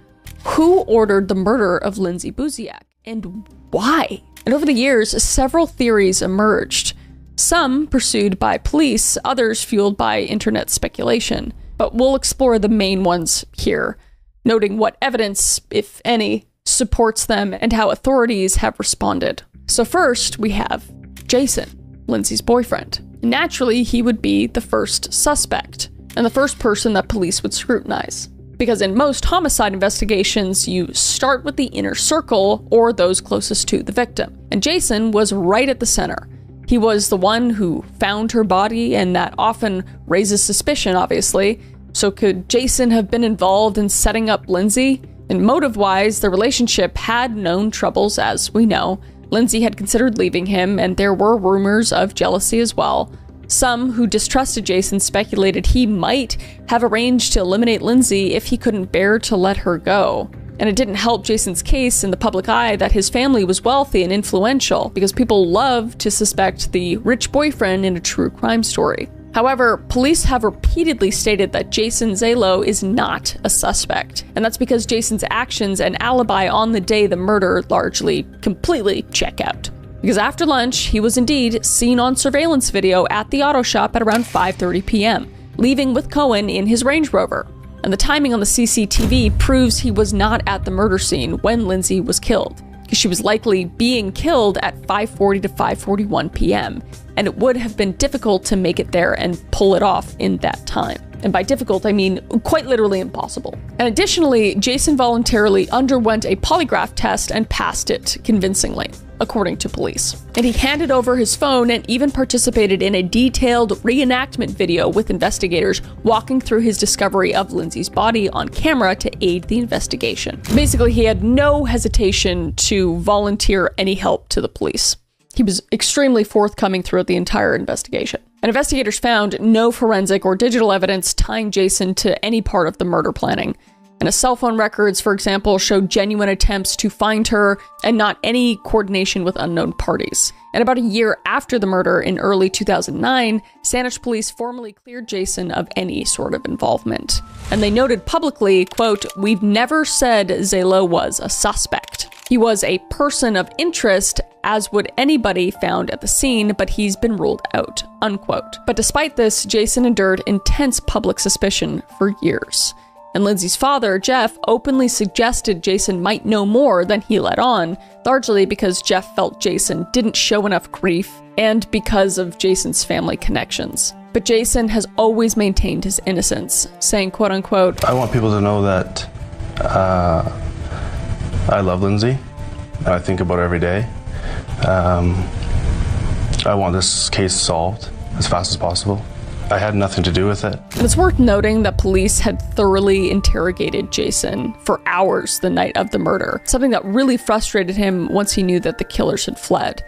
who ordered the murder of Lindsay Buziak, and why? And over the years, several theories emerged, some pursued by police, others fueled by internet speculation. But we'll explore the main ones here, noting what evidence, if any, supports them and how authorities have responded. So first, we have Jason, Lindsay's boyfriend. Naturally, he would be the first suspect, and the first person that police would scrutinize. Because in most homicide investigations, you start with the inner circle or those closest to the victim. And Jason was right at the center. He was the one who found her body, and that often raises suspicion, obviously. So could Jason have been involved in setting up Lindsay? And motive-wise, the relationship had known troubles, as we know. Lindsay had considered leaving him, and there were rumors of jealousy as well. Some who distrusted Jason speculated he might have arranged to eliminate Lindsay if he couldn't bear to let her go. And it didn't help Jason's case in the public eye that his family was wealthy and influential, because people love to suspect the rich boyfriend in a true crime story. However, police have repeatedly stated that Jason Zalo is not a suspect, and that's because Jason's actions and alibi on the day the murder largely, completely check out. Because after lunch, he was indeed seen on surveillance video at the auto shop at around 5:30 p.m., leaving with Cohen in his Range Rover. And the timing on the CCTV proves he was not at the murder scene when Lindsay was killed, because she was likely being killed at 5:40 to 5:41 p.m., and it would have been difficult to make it there and pull it off in that time. And by difficult, I mean quite literally impossible. And additionally, Jason voluntarily underwent a polygraph test and passed it convincingly, according to police. And he handed over his phone and even participated in a detailed reenactment video with investigators walking through his discovery of Lindsay's body on camera to aid the investigation. Basically, he had no hesitation to volunteer any help to the police. He was extremely forthcoming throughout the entire investigation. And investigators found no forensic or digital evidence tying Jason to any part of the murder planning. And his cell phone records, for example, showed genuine attempts to find her and not any coordination with unknown parties. And about a year after the murder in early 2009, Saanich police formally cleared Jason of any sort of involvement. And they noted publicly, quote, "We've never said Zalo was a suspect. He was a person of interest, as would anybody found at the scene, but he's been ruled out," unquote. But despite this, Jason endured intense public suspicion for years. And Lindsay's father, Jeff, openly suggested Jason might know more than he let on, largely because Jeff felt Jason didn't show enough grief and because of Jason's family connections. But Jason has always maintained his innocence, saying, quote unquote, "I want people to know that I love Lindsay. I think about her every day. I want this case solved as fast as possible. I had nothing to do with it." And it's worth noting that police had thoroughly interrogated Jason for hours the night of the murder, something that really frustrated him once he knew that the killers had fled.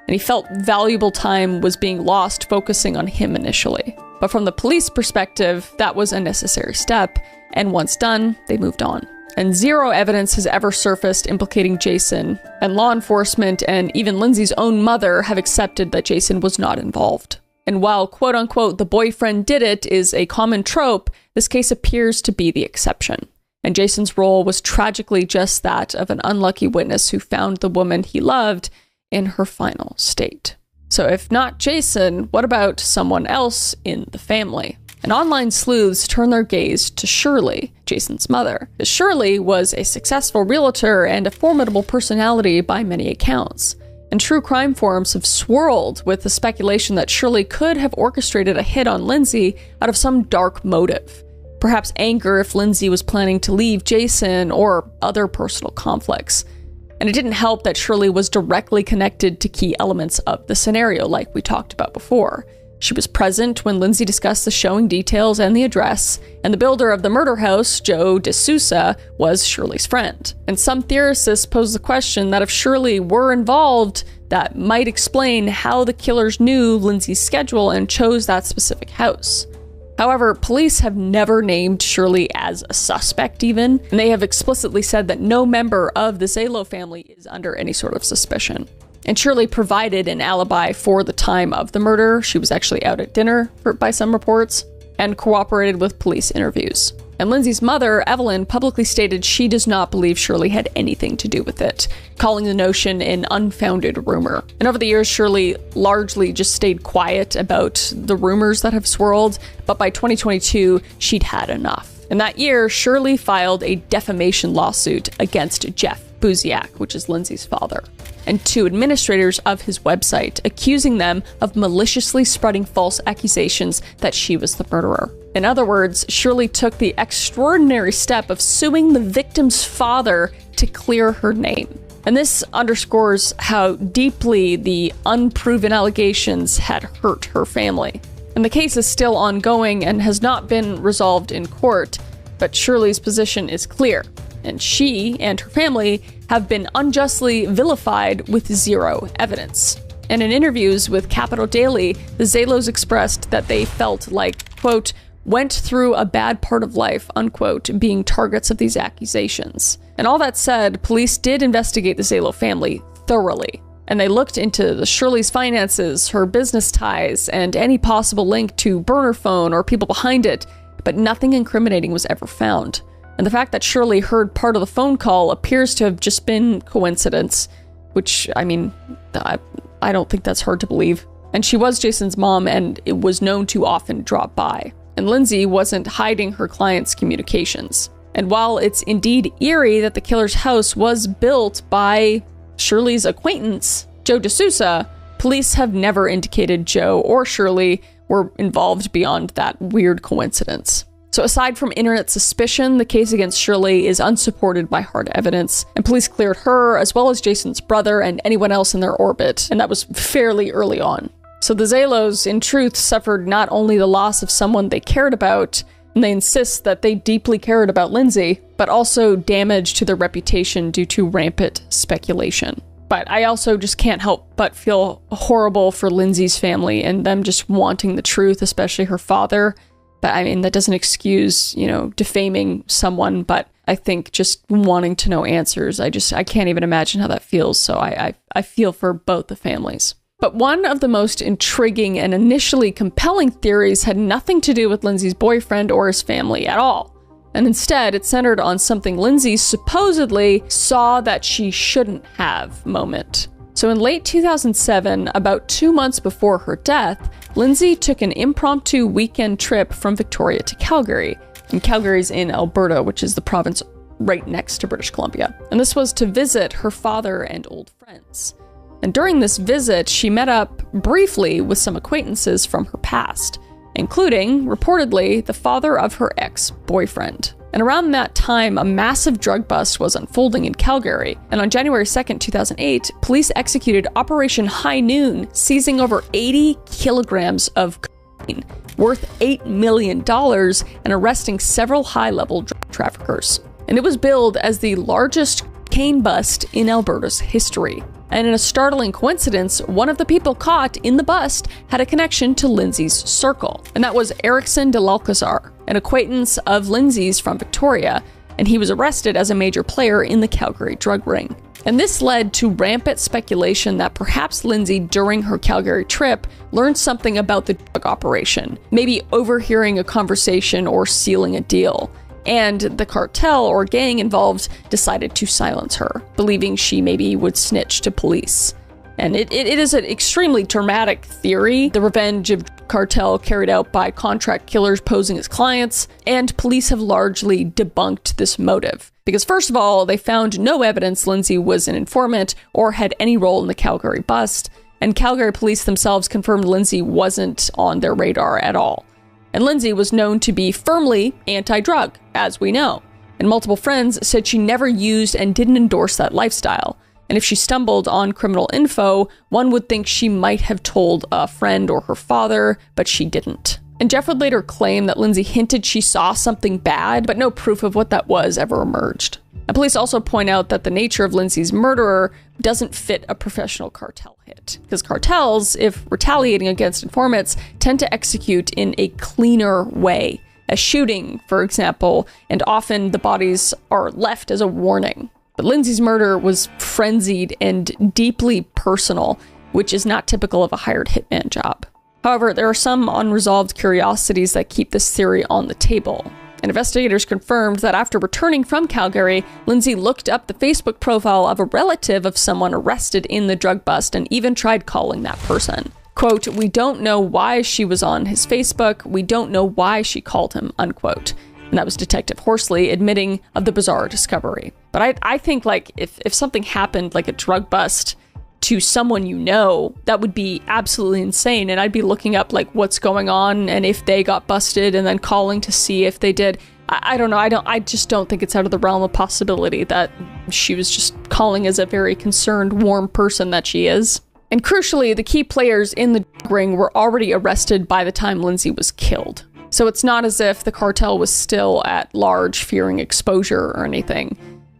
and he felt valuable time was being lost focusing on him initially. But from the police perspective, that was a necessary step, and once done, they moved on. And zero evidence has ever surfaced implicating Jason, and law enforcement and even Lindsay's own mother have accepted that Jason was not involved. And while quote-unquote the boyfriend did it is a common trope, this case appears to be the exception. And Jason's role was tragically just that of an unlucky witness who found the woman he loved in her final state. So if not Jason, what about someone else in the family? And online sleuths turn their gaze to Shirley, Jason's mother. Shirley was a successful realtor and a formidable personality by many accounts. And true crime forums have swirled with the speculation that Shirley could have orchestrated a hit on Lindsay out of some dark motive. Perhaps anger if Lindsay was planning to leave Jason, or other personal conflicts. And it didn't help that Shirley was directly connected to key elements of the scenario, like we talked about before. She was present when Lindsay discussed the showing details and the address, and the builder of the murder house, Joe D'Souza, was Shirley's friend. And some theorists pose the question that if Shirley were involved, that might explain how the killers knew Lindsay's schedule and chose that specific house. However, police have never named Shirley as a suspect even, and they have explicitly said that no member of the Zalo family is under any sort of suspicion. And Shirley provided an alibi for the time of the murder. She was actually out at dinner, by some reports, and cooperated with police interviews. And Lindsay's mother, Evelyn, publicly stated she does not believe Shirley had anything to do with it, calling the notion an unfounded rumor. And over the years, Shirley largely just stayed quiet about the rumors that have swirled, but by 2022, she'd had enough. And that year, Shirley filed a defamation lawsuit against Jeff Buziak, which is Lindsay's father, and two administrators of his website, accusing them of maliciously spreading false accusations that she was the murderer. In other words, Shirley took the extraordinary step of suing the victim's father to clear her name. And this underscores how deeply the unproven allegations had hurt her family. And the case is still ongoing and has not been resolved in court, but Shirley's position is clear. And she and her family have been unjustly vilified with zero evidence. And in interviews with Capital Daily, the Zalos expressed that they felt like, quote, went through a bad part of life, unquote, being targets of these accusations. And all that said, police did investigate the Zalo family thoroughly. And they looked into the Shirley's finances, her business ties, and any possible link to burner phone or people behind it, but nothing incriminating was ever found. And the fact that Shirley heard part of the phone call appears to have just been coincidence, which, I mean, I don't think that's hard to believe. And she was Jason's mom, and it was known to often drop by. And Lindsay wasn't hiding her clients' communications. And while it's indeed eerie that the killer's house was built by Shirley's acquaintance, Joe D'Souza, police have never indicated Joe or Shirley were involved beyond that weird coincidence. So aside from internet suspicion, the case against Shirley is unsupported by hard evidence, and police cleared her, as well as Jason's brother and anyone else in their orbit, and that was fairly early on. So the Zalos, in truth, suffered not only the loss of someone they cared about, and they insist that they deeply cared about Lindsay, but also damage to their reputation due to rampant speculation. But I also just can't help but feel horrible for Lindsay's family and them just wanting the truth, especially her father. But I mean, that doesn't excuse, defaming someone, but I think just wanting to know answers, I can't even imagine how that feels. So I feel for both the families. But one of the most intriguing and initially compelling theories had nothing to do with Lindsay's boyfriend or his family at all. And instead, it centered on something Lindsay supposedly saw that she shouldn't have moment. So in late 2007, about 2 months before her death, Lindsay took an impromptu weekend trip from Victoria to Calgary. And Calgary's in Alberta, which is the province right next to British Columbia. And this was to visit her father and old friends. And during this visit, she met up briefly with some acquaintances from her past, including, reportedly, the father of her ex-boyfriend. And around that time, a massive drug bust was unfolding in Calgary. And on January 2nd, 2008, police executed Operation High Noon, seizing over 80 kilograms of cocaine, worth $8 million, and arresting several high-level drug traffickers. And it was billed as the largest cocaine bust in Alberta's history. And in a startling coincidence, one of the people caught in the bust had a connection to Lindsay's circle. And that was Erickson de l'Alcazar, an acquaintance of Lindsay's from Victoria, and he was arrested as a major player in the Calgary drug ring. And this led to rampant speculation that perhaps Lindsay, during her Calgary trip, learned something about the drug operation, maybe overhearing a conversation or sealing a deal. And the cartel or gang involved decided to silence her, believing she maybe would snitch to police. And it is an extremely dramatic theory, the revenge of cartel carried out by contract killers posing as clients, and police have largely debunked this motive. Because first of all, they found no evidence Lindsay was an informant or had any role in the Calgary bust, and Calgary police themselves confirmed Lindsay wasn't on their radar at all. And Lindsay was known to be firmly anti-drug, as we know. And multiple friends said she never used and didn't endorse that lifestyle. And if she stumbled on criminal info, one would think she might have told a friend or her father, but she didn't. And Jeff would later claim that Lindsay hinted she saw something bad, but no proof of what that was ever emerged. And police also point out that the nature of Lindsay's murderer doesn't fit a professional cartel hit, because cartels, if retaliating against informants, tend to execute in a cleaner way, a shooting, for example, and often the bodies are left as a warning. But Lindsay's murder was frenzied and deeply personal, which is not typical of a hired hitman job. However, there are some unresolved curiosities that keep this theory on the table. And investigators confirmed that after returning from Calgary, Lindsay looked up the Facebook profile of a relative of someone arrested in the drug bust and even tried calling that person. Quote, "We don't know why she was on his Facebook. We don't know why she called him," unquote. And that was Detective Horsley admitting of the bizarre discovery. But I think, like, if something happened, like a drug bust, to someone you know, that would be absolutely insane. And I'd be looking up, like, what's going on and if they got busted and then calling to see if they did. I don't know. I just don't think it's out of the realm of possibility that she was just calling as a very concerned, warm person that she is. And crucially, the key players in the ring were already arrested by the time Lindsay was killed. So it's not as if the cartel was still at large, fearing exposure or anything.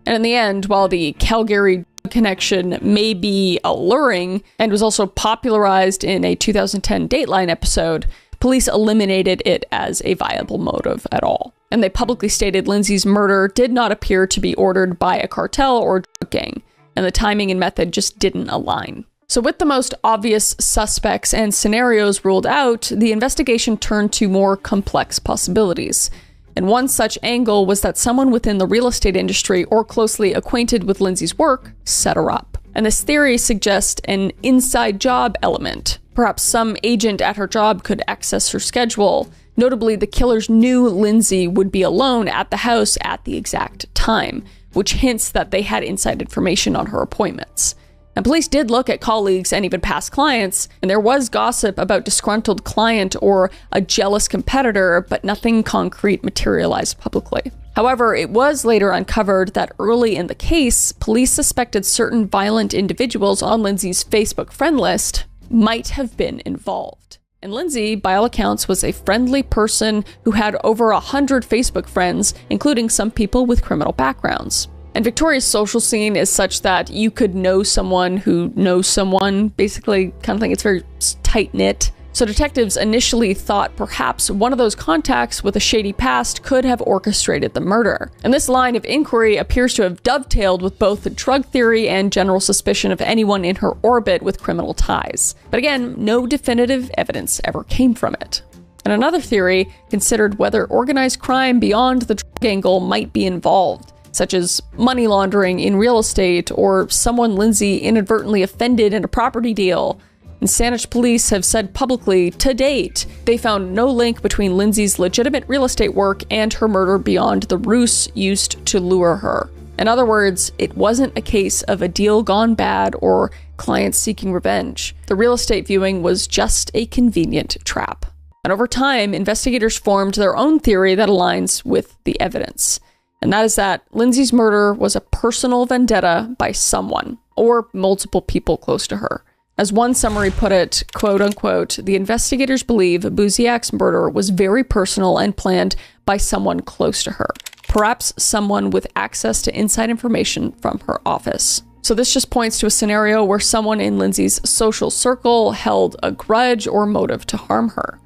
And in the end, while the Calgary connection may be alluring and was also popularized in a 2010 Dateline episode, police eliminated it as a viable motive at all. And they publicly stated Lindsay's murder did not appear to be ordered by a cartel or drug gang, and the timing and method just didn't align. So with the most obvious suspects and scenarios ruled out, the investigation turned to more complex possibilities. And one such angle was that someone within the real estate industry or closely acquainted with Lindsay's work set her up. And this theory suggests an inside job element. Perhaps some agent at her job could access her schedule. Notably, the killers knew Lindsay would be alone at the house at the exact time, which hints that they had inside information on her appointments. And police did look at colleagues and even past clients, and there was gossip about disgruntled client or a jealous competitor, but nothing concrete materialized publicly. However, it was later uncovered that early in the case, police suspected certain violent individuals on Lindsay's Facebook friend list might have been involved. And Lindsay, by all accounts, was a friendly person who had over 100 Facebook friends, including some people with criminal backgrounds. And Victoria's social scene is such that you could know someone who knows someone, basically kind of thing. It's very tight-knit. So detectives initially thought perhaps one of those contacts with a shady past could have orchestrated the murder. And this line of inquiry appears to have dovetailed with both the drug theory and general suspicion of anyone in her orbit with criminal ties. But again, no definitive evidence ever came from it. And another theory considered whether organized crime beyond the drug angle might be involved, such as money laundering in real estate or someone Lindsay inadvertently offended in a property deal. And Saanich police have said publicly, to date, they found no link between Lindsay's legitimate real estate work and her murder beyond the ruse used to lure her. In other words, it wasn't a case of a deal gone bad or clients seeking revenge. The real estate viewing was just a convenient trap. And over time, investigators formed their own theory that aligns with the evidence. And that is that Lindsay's murder was a personal vendetta by someone or multiple people close to her. As one summary put it, quote unquote, the investigators believe Buziak's murder was very personal and planned by someone close to her, perhaps someone with access to inside information from her office. So this just points to a scenario where someone in Lindsay's social circle held a grudge or motive to harm her.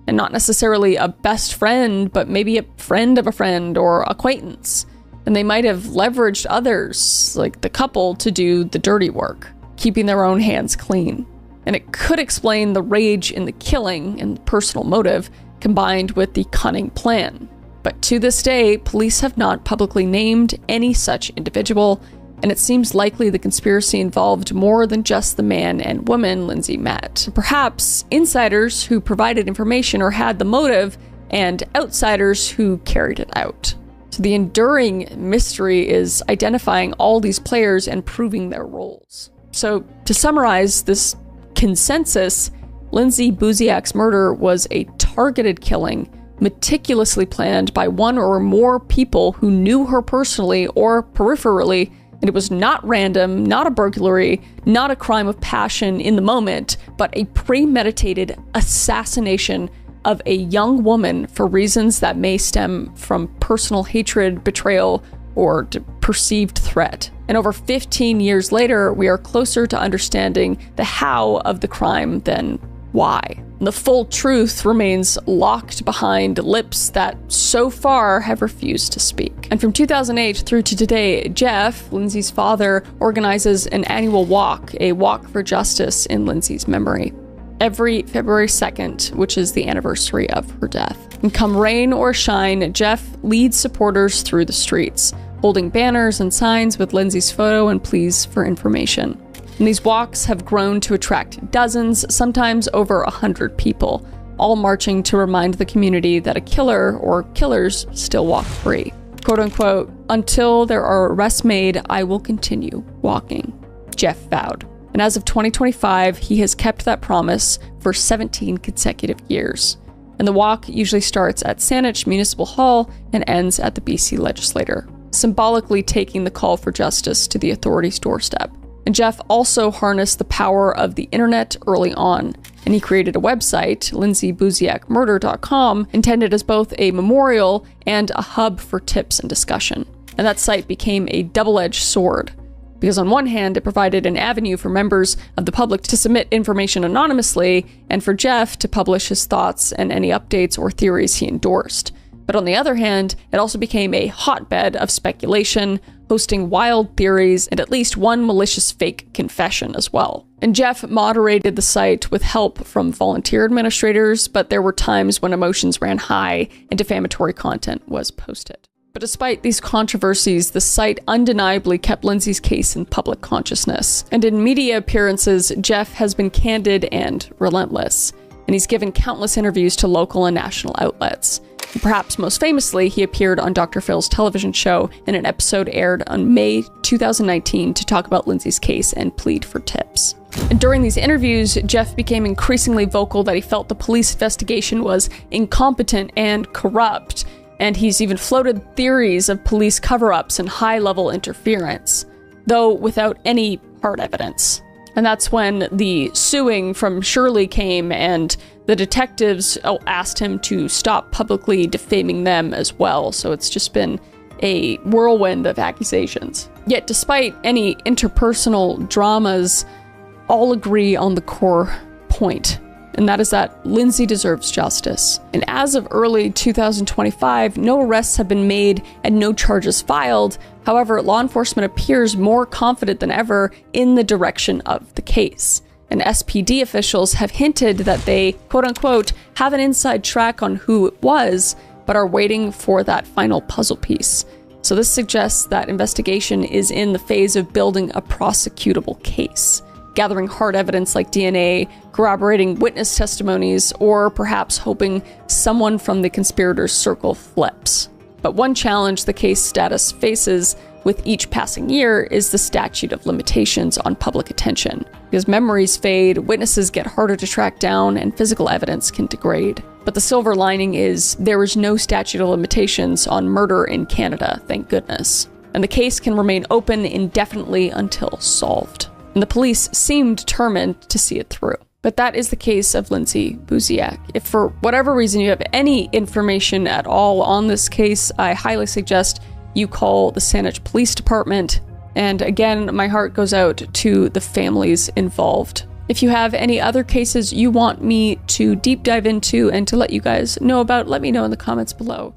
And not necessarily a best friend, but maybe a friend of a friend or acquaintance. And they might have leveraged others, like the couple, to do the dirty work, keeping their own hands clean. And it could explain the rage in the killing and personal motive, combined with the cunning plan. But to this day, police have not publicly named any such individual, and it seems likely the conspiracy involved more than just the man and woman Lindsay met. Perhaps insiders who provided information or had the motive, and outsiders who carried it out. So the enduring mystery is identifying all these players and proving their roles. So to summarize this consensus, Lindsay Buziak's murder was a targeted killing, meticulously planned by one or more people who knew her personally or peripherally, and it was not random, not a burglary, not a crime of passion in the moment, but a premeditated assassination of a young woman for reasons that may stem from personal hatred, betrayal, or perceived threat. And over 15 years later, we are closer to understanding the how of the crime than why. The full truth remains locked behind lips that so far have refused to speak. And from 2008 through to today, Jeff, Lindsay's father, organizes an annual walk, a walk for justice in Lindsay's memory, every February 2nd, which is the anniversary of her death. And come rain or shine, Jeff leads supporters through the streets, holding banners and signs with Lindsay's photo and pleas for information. And these walks have grown to attract dozens, sometimes over 100 people, all marching to remind the community that a killer or killers still walk free. Quote unquote, "Until there are arrests made, I will continue walking," Jeff vowed. And as of 2025, he has kept that promise for 17 consecutive years. And the walk usually starts at Saanich Municipal Hall and ends at the BC Legislature, symbolically taking the call for justice to the authorities' doorstep. And Jeff also harnessed the power of the internet early on, and he created a website, lindsaybuziakmurder.com, intended as both a memorial and a hub for tips and discussion. And that site became a double-edged sword, because on one hand, it provided an avenue for members of the public to submit information anonymously, and for Jeff to publish his thoughts and any updates or theories he endorsed. But on the other hand, it also became a hotbed of speculation, hosting wild theories and at least one malicious fake confession as well. And Jeff moderated the site with help from volunteer administrators, but there were times when emotions ran high and defamatory content was posted. But despite these controversies, the site undeniably kept Lindsay's case in public consciousness. And in media appearances, Jeff has been candid and relentless, and he's given countless interviews to local and national outlets. Perhaps most famously, he appeared on Dr. Phil's television show in an episode aired on May 2019 to talk about Lindsay's case and plead for tips. And during these interviews, Jeff became increasingly vocal that he felt the police investigation was incompetent and corrupt, and he's even floated theories of police cover-ups and high-level interference, though without any hard evidence. And that's when the suing from Shirley came, and the detectives asked him to stop publicly defaming them as well. So it's just been a whirlwind of accusations. Yet despite any interpersonal dramas, all agree on the core point, and that is that Lindsay deserves justice. And as of early 2025, no arrests have been made and no charges filed. However, law enforcement appears more confident than ever in the direction of the case. And SPD officials have hinted that they, quote unquote, have an inside track on who it was, but are waiting for that final puzzle piece. So this suggests that investigation is in the phase of building a prosecutable case, gathering hard evidence like DNA, corroborating witness testimonies, or perhaps hoping someone from the conspirators' circle flips. But one challenge the case status faces with each passing year is the statute of limitations on public attention. Because memories fade, witnesses get harder to track down, and physical evidence can degrade. But the silver lining is there is no statute of limitations on murder in Canada, thank goodness. And the case can remain open indefinitely until solved. And the police seem determined to see it through. But that is the case of Lindsay Buziak. If for whatever reason you have any information at all on this case, I highly suggest you call the Saanich Police Department. And again, my heart goes out to the families involved. If you have any other cases you want me to deep dive into and to let you guys know about, let me know in the comments below.